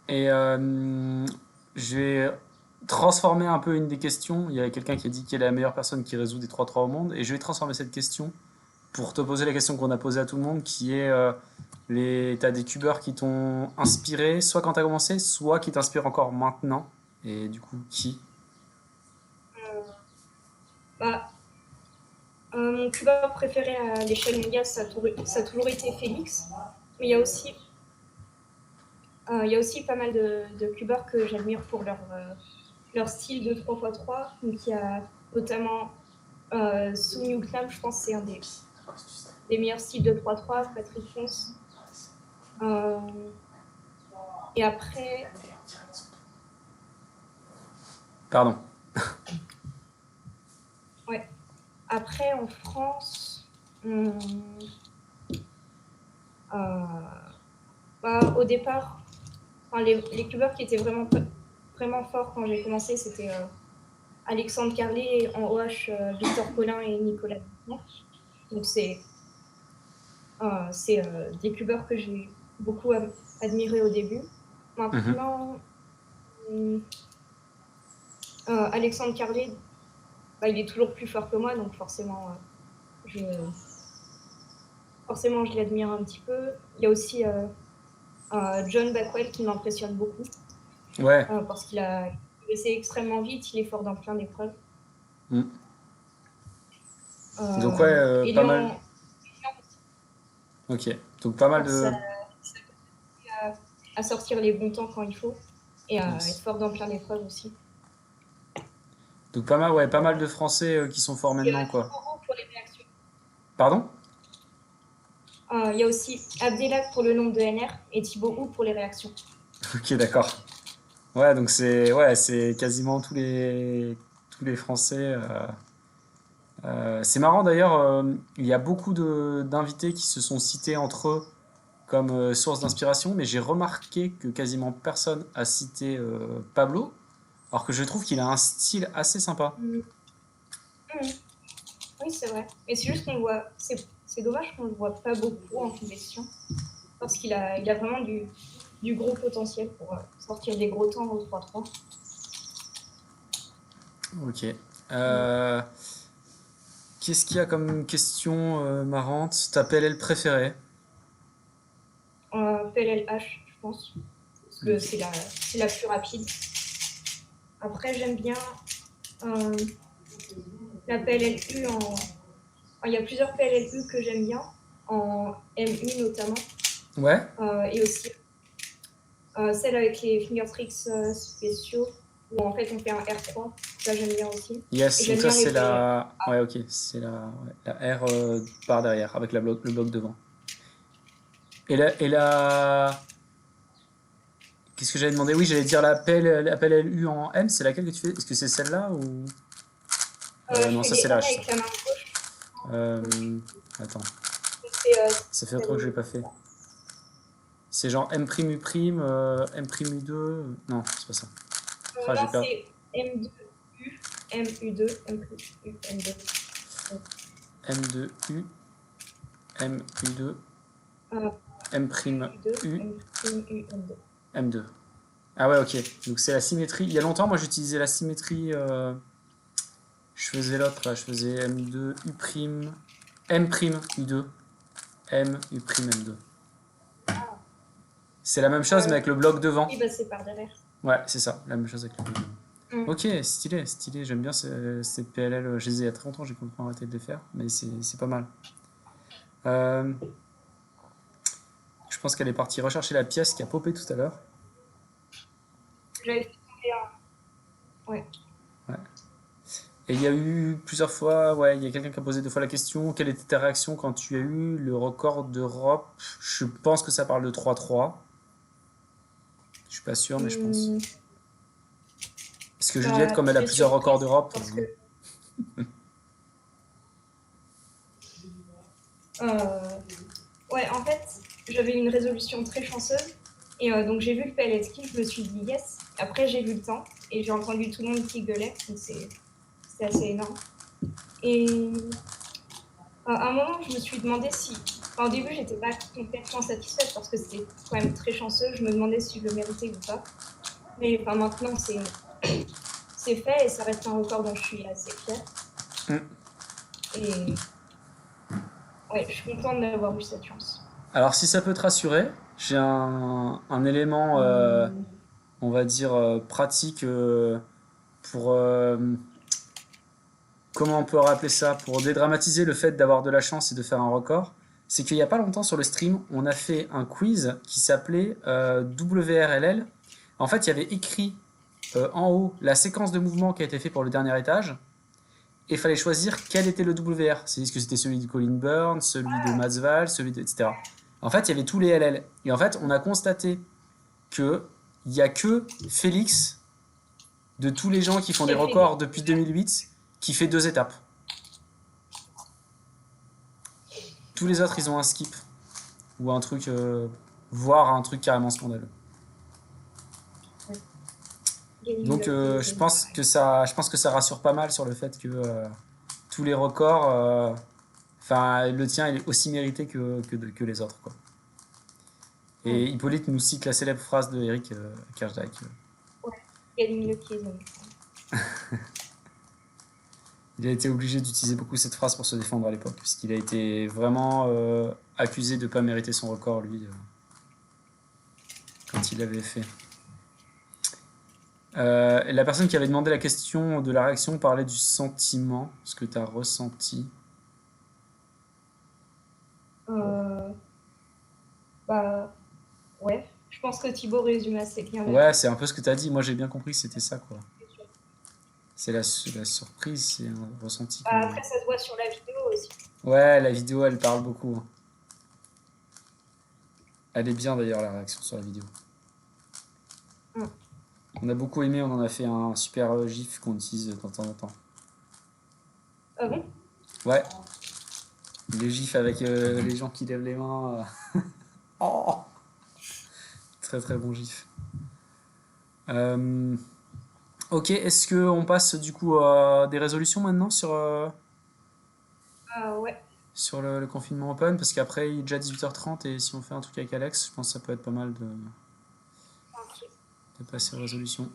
Et je vais transformer un peu une des questions. Il y a quelqu'un qui a dit quelle est la meilleure personne qui résout des 3-3 au monde. Et je vais transformer cette question pour te poser la question qu'on a posée à tout le monde, qui est t'as des cubeurs qui t'ont inspiré, soit quand t'as commencé, soit qui t'inspirent encore maintenant. Et du coup, qui? Bah, mon cubeur préféré à l'échelle mondiale, ça a toujours été Félix. Mais il y a aussi pas mal de cubeurs que j'admire pour leur style de 3x3. Donc, il y a notamment Sun Yuknam, je pense que c'est un des meilleurs styles de 3x3, Patrick Ponce. Et après, Pardon. ouais, après en France, euh, bah, au départ, enfin, les cubeurs qui étaient vraiment forts quand j'ai commencé, c'était Alexandre Carlet en OH, Victor Collin et Nicolas Dupont. Donc c'est des cubeurs que j'ai beaucoup admirés au début. Mhm. Maintenant, Alexandre Carlet, bah, il est toujours plus fort que moi, donc je, forcément, je l'admire un petit peu. Il y a aussi John Backwell qui m'impressionne beaucoup Ouais. parce qu'il a progressé extrêmement vite, il est fort dans plein d'épreuves. Mm. Donc ouais, pas mal. Elian, Ok. Donc pas mal ça, de. ça à sortir les bons temps quand il faut et à être Yes. fort dans plein d'épreuves aussi. Donc pas mal, ouais, pas mal de Français qui sont forts Il y a maintenant, quoi. Thibaut pour les réactions. Pardon? Il y a aussi Abdelak pour le nombre de NR et Thibaut Hou pour les réactions. Ok, d'accord. Ouais, donc c'est quasiment tous les Français. C'est marrant d'ailleurs, il y a beaucoup d'invités qui se sont cités entre eux comme source d'inspiration, mais j'ai remarqué que quasiment personne a cité Pablo, alors que je trouve qu'il a un style assez sympa. Mmh. Mmh. Oui, c'est vrai. Mais c'est juste qu'on voit. C'est dommage qu'on le voit pas beaucoup en compétition. Parce il a vraiment du gros potentiel pour sortir des gros temps au 3-3. Ok. Euh, Qu'est-ce qu'il y a comme question marrante? Ta PLL préférée? PLLH, je pense. Parce que c'est la plus rapide. Après, j'aime bien la PLLU en. Il y a plusieurs PLLU que j'aime bien, en MU notamment. Ouais? Et aussi celle avec les finger tricks spéciaux, où en fait on fait un R3. Ça, j'aime bien aussi. Et Yes, donc j'aime ça bien les c'est PLL. la... Ouais, ok, c'est la R par derrière, avec le bloc devant. Et la... Qu'est-ce que j'allais demander? Oui, j'allais dire la PLLU en M, c'est laquelle que tu fais? Est-ce que c'est celle-là ou... Je Non, fais ça les c'est M la H, ça. avec la main gauche. Attends, C'est ça fait longtemps que je l'ai celle. pas fait. C'est genre M', U', M', U2... Non, c'est pas ça. Ah, j'ai Non, perdu. c'est M2U, MU2, MU, M2. M2U, MU2, Euh, M', U2, U, MU, M2. M2. Ah ouais, ok. Donc c'est la symétrie. Il y a longtemps, moi j'utilisais la symétrie. Je faisais l'autre là, je faisais M2, U', M', U2, M, U', M2. C'est la même chose mais avec le bloc devant. Oui, bah, c'est par derrière. Ouais, c'est ça, la même chose avec le bloc devant. Mm. Ok, stylé, stylé. J'aime bien ces PLL. Je les ai il y a très longtemps, j'ai complètement arrêté de les faire, mais c'est pas mal. Euh, je pense qu'elle est partie rechercher la pièce qui a popé tout à l'heure. J'avais fait tomber un. Ouais. Ouais. Et il y a eu plusieurs fois, ouais, il y a quelqu'un qui a posé deux fois la question, quelle était ta réaction quand tu as eu le record d'Europe? Je pense que ça parle de 3-3. Je suis pas sûr, mais je pense. Mm, Parce que Juliette, bah, comme elle a très plusieurs records surprise d'Europe, parce que euh, ouais, en fait, j'avais une résolution très chanceuse et donc j'ai vu le PLS ski, je me suis dit yes. Après, j'ai vu le temps et j'ai entendu tout le monde qui gueulait, donc c'était assez énorme. Et à un moment, je me suis demandé si. Enfin, au début, j'étais pas complètement satisfaite parce que c'était quand même très chanceux. Je me demandais si je le méritais ou pas. Mais enfin, maintenant, c'est fait et ça reste un record dont je suis assez fière. Et ouais, je suis contente d'avoir eu cette chance. alors si ça peut te rassurer, j'ai un élément, on va dire, pratique pour, comment on peut rappeler ça, pour dédramatiser le fait d'avoir de la chance et de faire un record. C'est qu'il n'y a pas longtemps sur le stream, on a fait un quiz qui s'appelait WRLL. En fait, il y avait écrit en haut la séquence de mouvement qui a été fait pour le dernier étage. Et il fallait choisir quel était le WR. C'est-à-dire que c'était celui de Colin Burns, celui de Matsval, celui de, etc. En fait, il y avait tous les LL. Et en fait, on a constaté qu'il n'y a que Félix, de tous les gens qui font des Qui a fait records depuis 2008, qui fait 2 étapes. Tous les autres, ils ont un skip. Ou un truc, voire un truc carrément scandaleux. Donc je pense que ça rassure pas mal sur le fait que tous les records, enfin le tien il est aussi mérité que les autres quoi. Et Hippolyte nous cite la célèbre phrase de Eric Kersdijk. Ouais, gagne mieux qu'ils ont. Il a été obligé d'utiliser beaucoup cette phrase pour se défendre à l'époque, parce qu'il a été vraiment accusé de ne pas mériter son record lui quand il l'avait fait. La personne qui avait demandé la question de la réaction parlait du sentiment, ce que tu as ressenti. Bah, ouais. Je pense que Thibaut résume assez bien la Ouais, c'est question. un peu ce que tu as dit. Moi, j'ai bien compris que c'était ça, quoi. C'est la surprise, c'est un ressenti Bah, qu'on a. après, ça se voit sur la vidéo aussi. Ouais, la vidéo, elle parle beaucoup, hein. Elle est bien, d'ailleurs, la réaction sur la vidéo. Mm. On a beaucoup aimé, on en a fait un super gif qu'on utilise de temps en temps. Ah bon? Ouais, les gifs avec les gens qui lèvent les mains. Oh, très très bon gif. Ok, est-ce qu'on passe du coup à des résolutions maintenant sur... Ah ouais, sur le confinement open, parce qu'après il est déjà 18h30 et si on fait un truc avec Alex, je pense que ça peut être pas mal ok. de passer aux résolutions.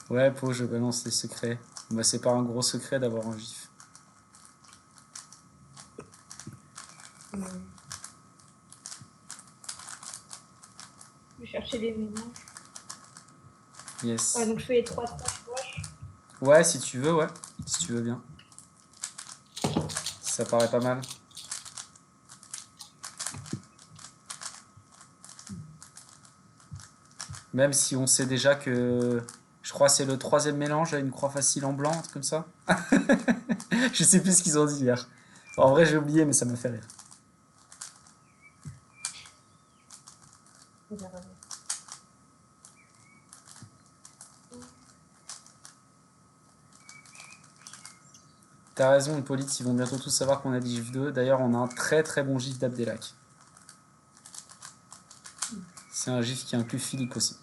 Ouais, Po, je balance les secrets. Bah, c'est pas un gros secret d'avoir un gif. Hmm. Je vais chercher des mélanges. Ouais, Yes. donc je fais les trois tâches wash. Ouais, si tu veux, ouais. Si tu veux bien. Ça paraît pas mal. Même si on sait déjà que. Je crois que c'est le troisième mélange à une croix facile en blanc, un truc comme ça. Je sais plus ce qu'ils ont dit hier. En vrai, j'ai oublié, mais ça m'a fait rire. On verra bien. T'as raison, Hippolyte, ils vont bientôt tous savoir qu'on a dit GIF 2. D'ailleurs, on a un très très bon GIF d'Abdelak. C'est un GIF qui inclut Philippe aussi.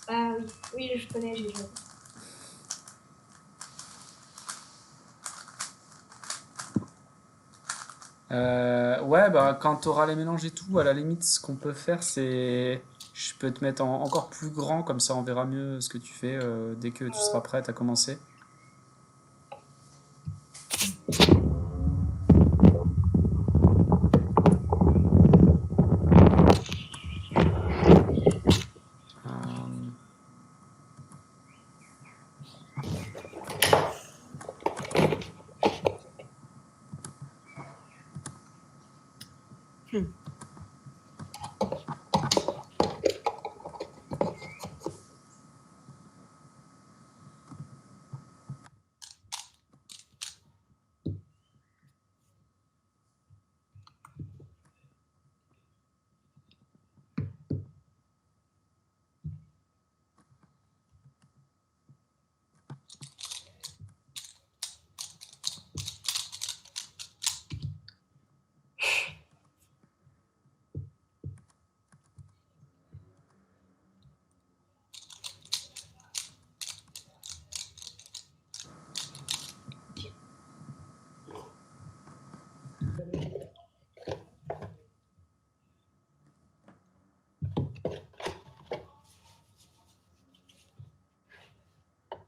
Ah oui, oui, je connais, j'ai joué. Ouais, bah quand t'auras les mélanges et tout, à la limite, ce qu'on peut faire, c'est. Je peux te mettre encore plus grand, comme ça on verra mieux ce que tu fais dès que tu seras prête à commencer.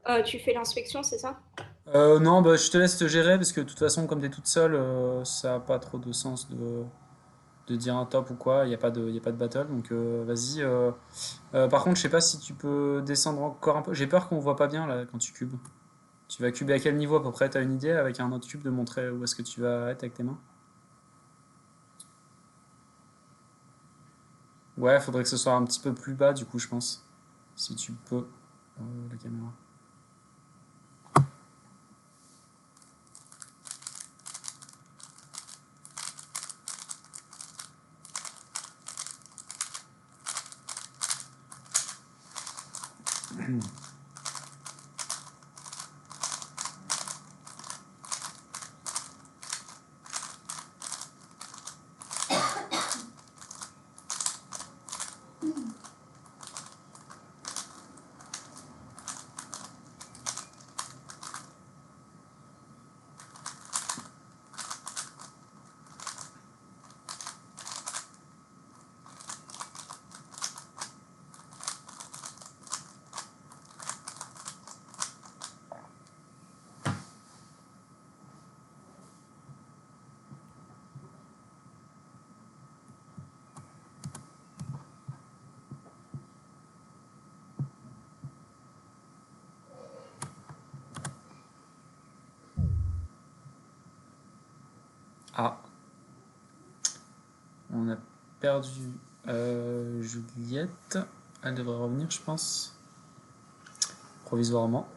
Euh, Tu fais l'inspection, c'est ça? non, bah, je te laisse te gérer parce que de toute façon, comme t'es toute seule, ça a pas trop de sens de dire un top ou quoi. Y a pas de battle, donc vas-y. Par contre, je sais pas si tu peux descendre encore un peu. J'ai peur qu'on voit pas bien là quand tu cubes. Tu vas cuber à quel niveau à peu près? T'as une idée avec un autre cube de montrer où est-ce que tu vas être avec tes mains? Ouais, faudrait que ce soit un petit peu plus bas du coup, je pense. Si tu peux, la caméra. Ah, on a perdu Juliette. Elle devrait revenir, je pense, provisoirement.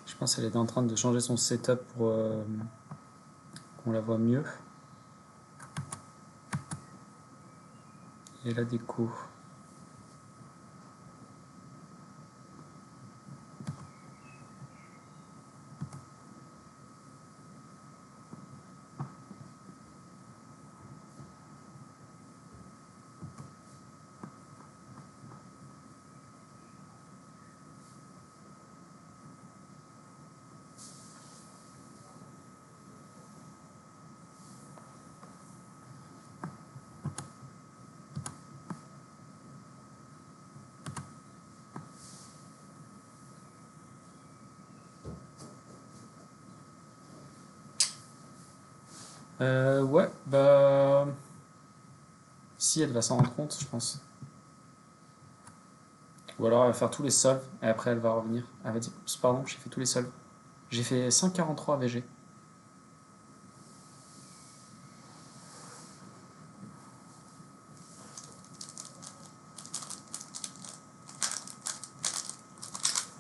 Je pense qu'elle était en train de changer son setup pour qu'on la voit mieux. et la déco. Ouais, bah. Si, elle va s'en rendre compte, je pense. Ou alors elle va faire tous les solves et après elle va revenir. Elle va dire oups, pardon, j'ai fait tous les solves. J'ai fait 5,43 VG.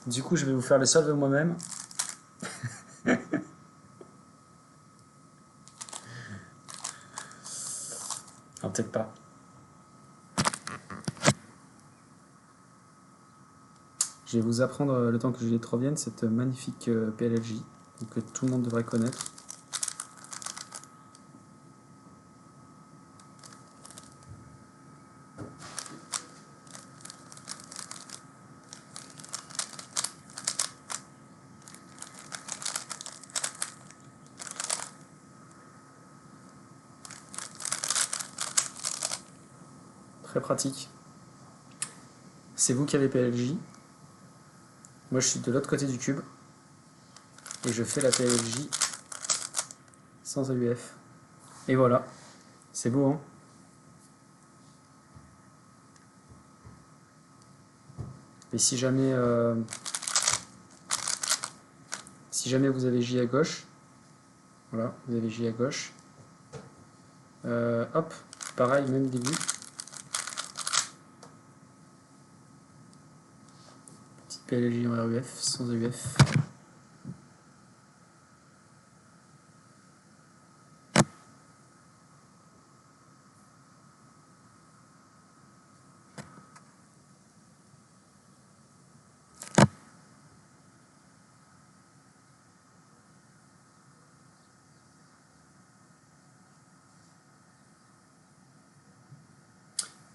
Du coup, je vais vous faire les solves moi-même. Ah, peut-être pas. Je vais vous apprendre, le temps que Juliette revienne, cette magnifique PLFJ que tout le monde devrait connaître. Très pratique. C'est vous qui avez PLFJ. Moi, je suis de l'autre côté du cube. Et je fais la PLFJ sans AUF. Et voilà. C'est beau, hein? Et si jamais vous avez J à gauche, voilà, vous avez J à gauche. Hop, pareil, même début. Petite PLJ en RUF, sans AUF.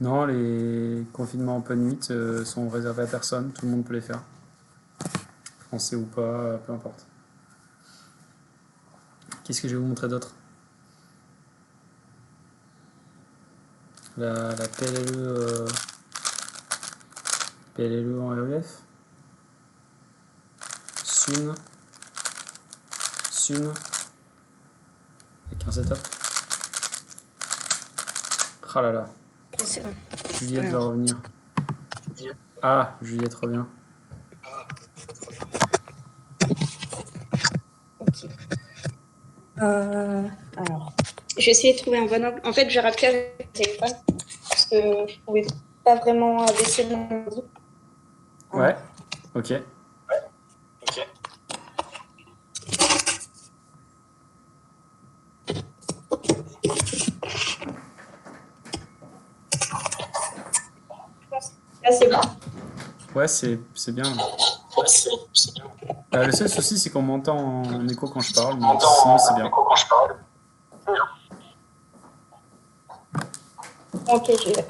Non, les confinements open meet sont réservés à personne, tout le monde peut les faire. Français ou pas, peu importe. Qu'est-ce que je vais vous montrer d'autre? La PLLE en RUF. Sun. Avec un setup. Ah là là. C'est bon. Juliette va revenir. Ah, Juliette revient. Ok. Alors, j'ai essayé de trouver un bon angle. En fait, j'ai rappelé avec le téléphone parce que je pouvais pas vraiment baisser mon ordi. Ouais, ok. Là, c'est bon. Ouais, c'est bien. Le seul souci, c'est qu'on m'entend en écho quand je parle, mais sinon c'est bien. Ok, je vais.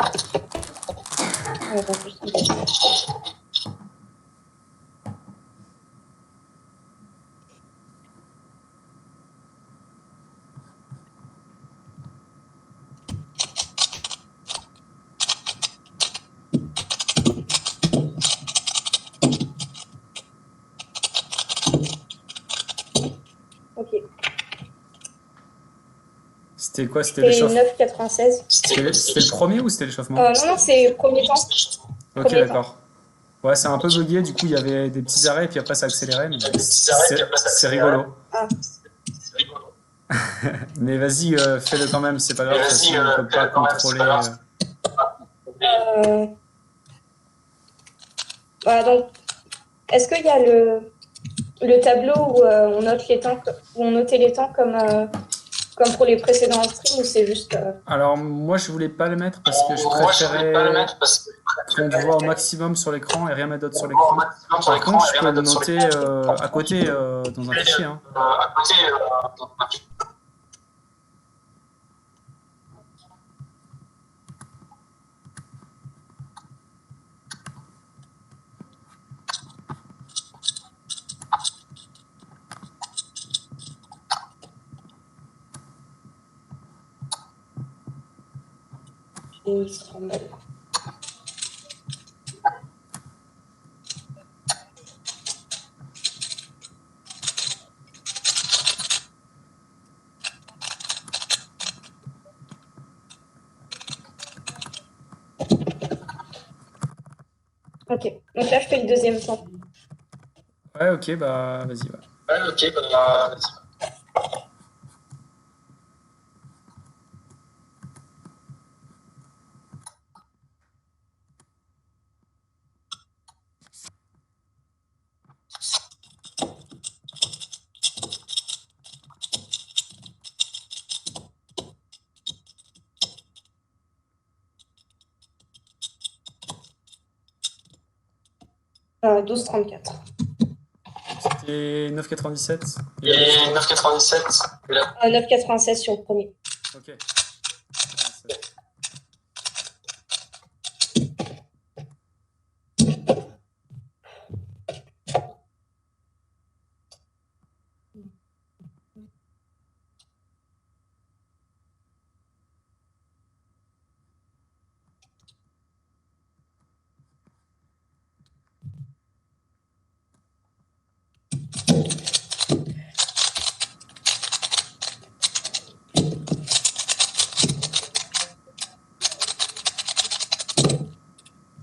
Ok. C'était quoi? C'était C'est l'échauffement? 9,96. C'était le premier ou c'était l'échauffement? Non, c'est le premier temps. Ok, d'accord. Ouais, c'est un peu bugué, du coup il y avait des petits arrêts et puis après ça accélérait, mais c'est rigolo. Ah. Mais vas-y, fais-le quand même, c'est pas grave, de toute façon on peut pas contrôler. Voilà, donc, est-ce qu'il y a le tableau où on note les temps, où on notait les temps comme comme pour les précédents streams ou c'est juste. Alors, moi, je voulais pas le mettre parce que je préférais qu'on te voit au maximum sur l'écran et rien mettre d'autre sur l'écran. Par contre, je peux le noter à côté dans un fichier. Hein. Il se remballe. Ok, donc là je fais le deuxième temps. Ouais, ok, bah vas-y. Ouais. Ouais, ok, bah, vas-y. Euh, 12,34. C'était 9,97. Et 9,97. 9,96 sur le premier. Ok.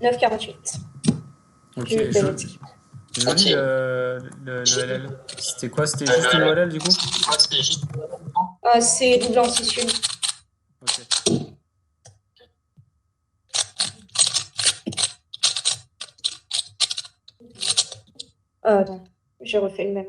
Neuf 48. Ok, J'ai joli Ok. le LL. C'était quoi? C'était juste une OLL du coup? C'est double en tissu. Ok. Non, j'ai refait le même.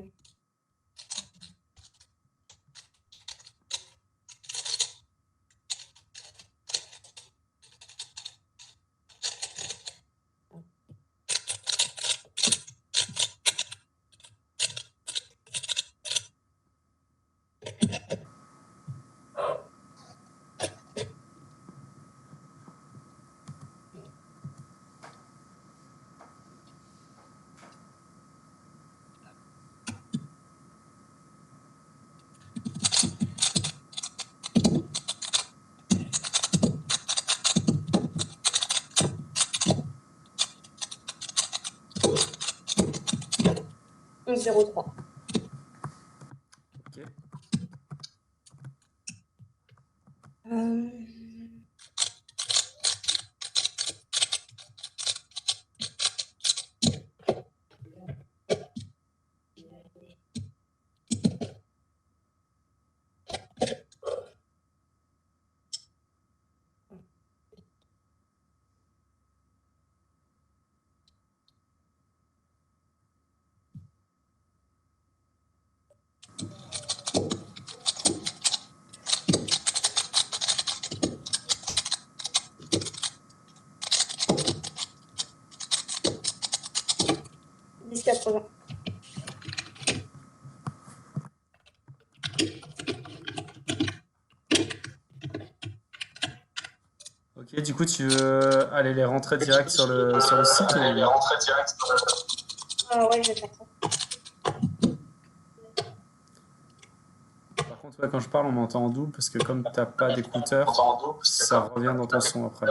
Un 0,3. Ok. Ok, du coup, tu veux aller les rentrer direct sur le site ou... Les rentrer direct. Ouais, je vais faire ça. Par contre, ouais, quand je parle, on m'entend en double parce que comme t'as pas d'écouteurs, ça revient dans ton son après.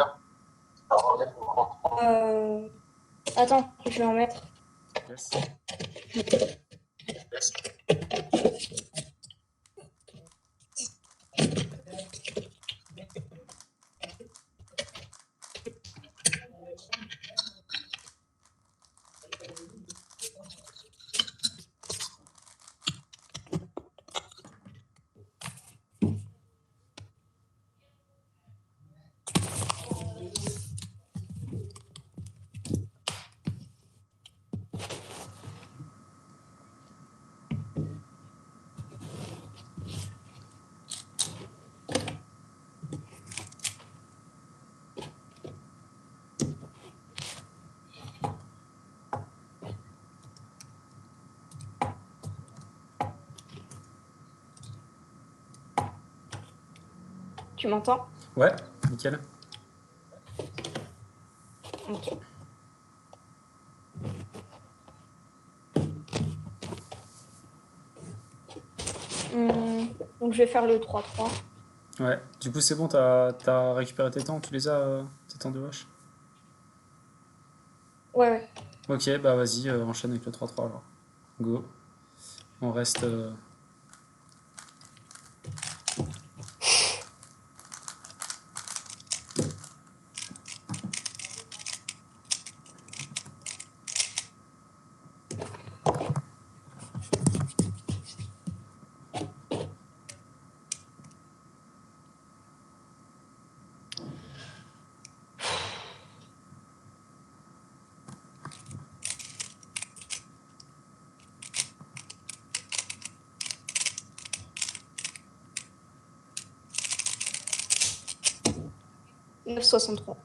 Attends, je vais en mettre. Yes. Tu m'entends? Ouais, nickel. Ok. Donc je vais faire le 3-3. Ouais, du coup c'est bon, t'as récupéré tes temps, tu les as, tes temps de wash? Ouais, ouais. Ok, bah vas-y, enchaîne avec le 3-3 alors. Go. On reste... 9,63.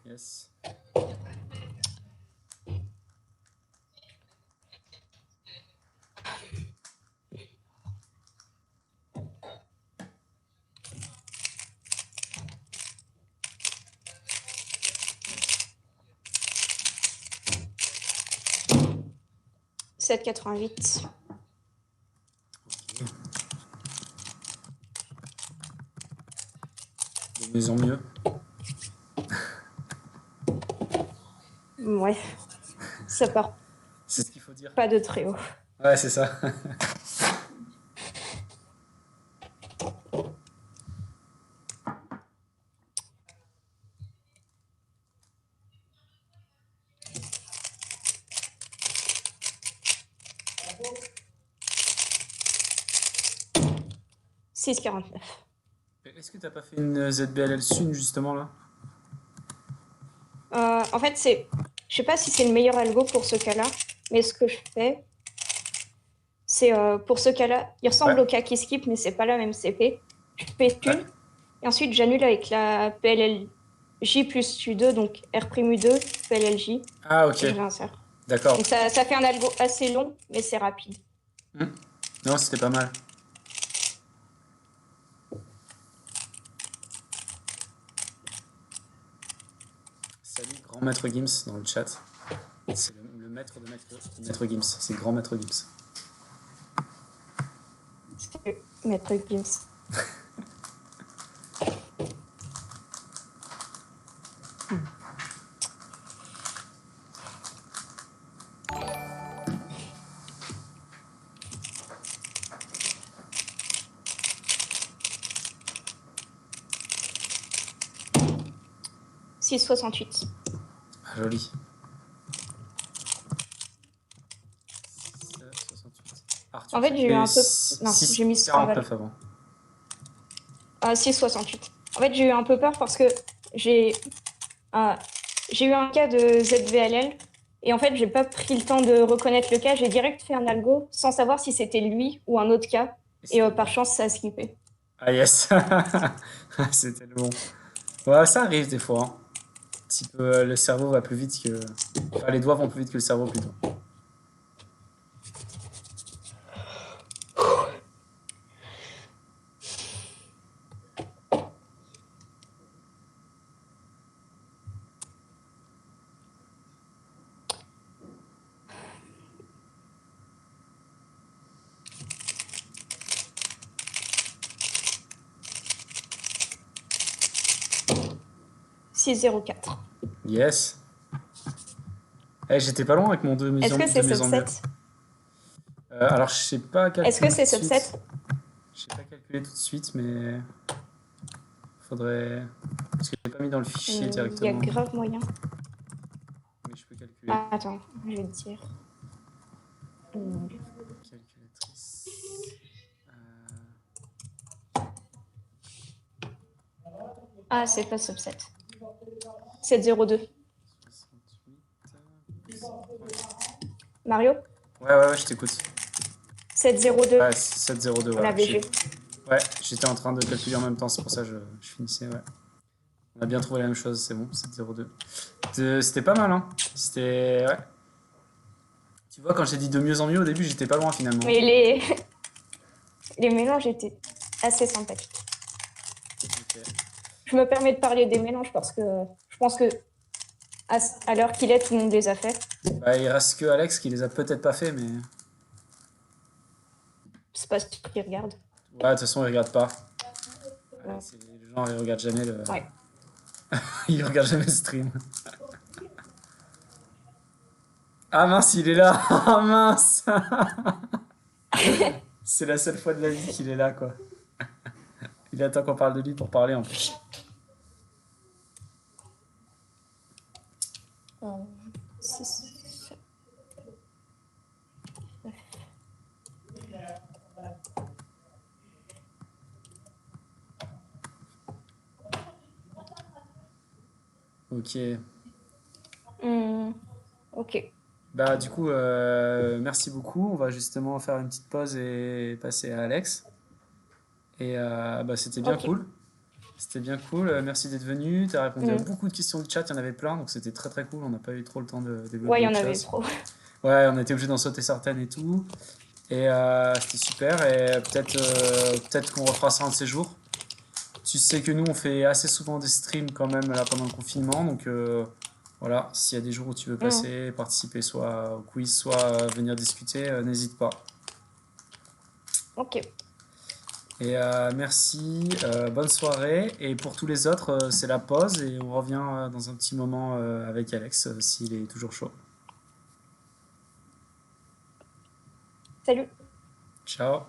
Yes. « 7,88. De mieux en mieux. Ouais. Ça part C'est ce qu'il faut dire. pas de très haut. Ouais, c'est ça. « 6,49. Est-ce que t'as pas fait une ZBLL Sun justement là? En fait, je sais pas si c'est le meilleur algo pour ce cas-là, mais ce que je fais, c'est pour ce cas-là, il ressemble au cas qui skip, mais c'est pas la même CP. Je fais une, et ensuite j'annule avec la PLLJ plus U2, donc R'U2, PLLJ, Ah et ok, je réinsère. d'accord. Donc ça fait un algo assez long, mais c'est rapide. Non, c'était pas mal. Salut grand maître Gims dans le chat. C'est le maître de maître Gims, c'est grand maître Gims. Salut, maître Gims. « 6,68. Ah, joli. 68. Arthur, En fait, j'ai eu un peu... Non, j'ai mis 49 avant. 6,68. En fait, j'ai eu un peu peur parce que j'ai eu un cas de ZVLL et en fait, j'ai pas pris le temps de reconnaître le cas. J'ai direct fait un algo sans savoir si c'était lui ou un autre cas. Et par chance, ça a skippé. Ah yes. C'était le bon. Ouais, ça arrive des fois. Hein. Un petit peu, le cerveau va plus vite que... Enfin, les doigts vont plus vite que le cerveau plutôt. « 6,04. Yes. Eh, j'étais pas loin avec mon 2 mieux Est-ce que c'est subset? Alors, je sais pas calculer. Est-ce que c'est tout de subset? suite. Je sais pas calculer tout de suite, mais faudrait. Parce que je l'ai pas mis dans le fichier Il y a directement. grave moyen. Mais je peux calculer. Ah, attends, je vais te dire. Calculatrice. Ah, c'est pas subset. 7,02. 68. Mario? Ouais, je t'écoute. 7,02. Ouais, 702. La VG. Ouais, j'étais en train de calculer en même temps, c'est pour ça que je finissais. Ouais. On a bien trouvé la même chose, c'est bon, 702. C'était pas mal, hein. C'était... Ouais. Tu vois, quand j'ai dit de mieux en mieux, au début, j'étais pas loin, finalement. Mais les mélanges étaient assez sympathiques. Ok. Je me permets de parler des mélanges parce que je pense que à l'heure qu'il est, tout le monde les a fait. Bah, il reste que Alex qui les a peut-être pas fait, mais... C'est pas ce qu'il regarde. Ouais, de toute façon, il regarde pas. Ouais. Le genre, il regarde jamais le... Ouais. Il regarde jamais le stream. Ah mince, il est là. Ah mince. C'est la seule fois de la vie qu'il est là, quoi. Il attend qu'on parle de lui pour parler, en plus. Six. Ok. Ok. Bah, du coup, merci beaucoup. On va justement faire une petite pause et passer à Alex. Et bah, c'était bien Ok. cool. C'était bien cool. Merci d'être venu. Tu as répondu à Mm. beaucoup de questions du chat. Il y en avait plein, donc c'était très très cool. On n'a pas eu trop le temps de développer Ouais, il y en autre avait chose. trop. Ouais, on a été obligé d'en sauter certaines et tout. Et c'était super. Et peut-être qu'on refera ça un de ces jours. Tu sais que nous, on fait assez souvent des streams quand même là pendant le confinement. Donc voilà, s'il y a des jours où tu veux passer, participer soit au quiz, soit venir discuter, n'hésite pas. Ok. Et merci, bonne soirée. Et pour tous les autres, c'est la pause et on revient dans un petit moment avec Alex s'il est toujours chaud. Salut. Ciao.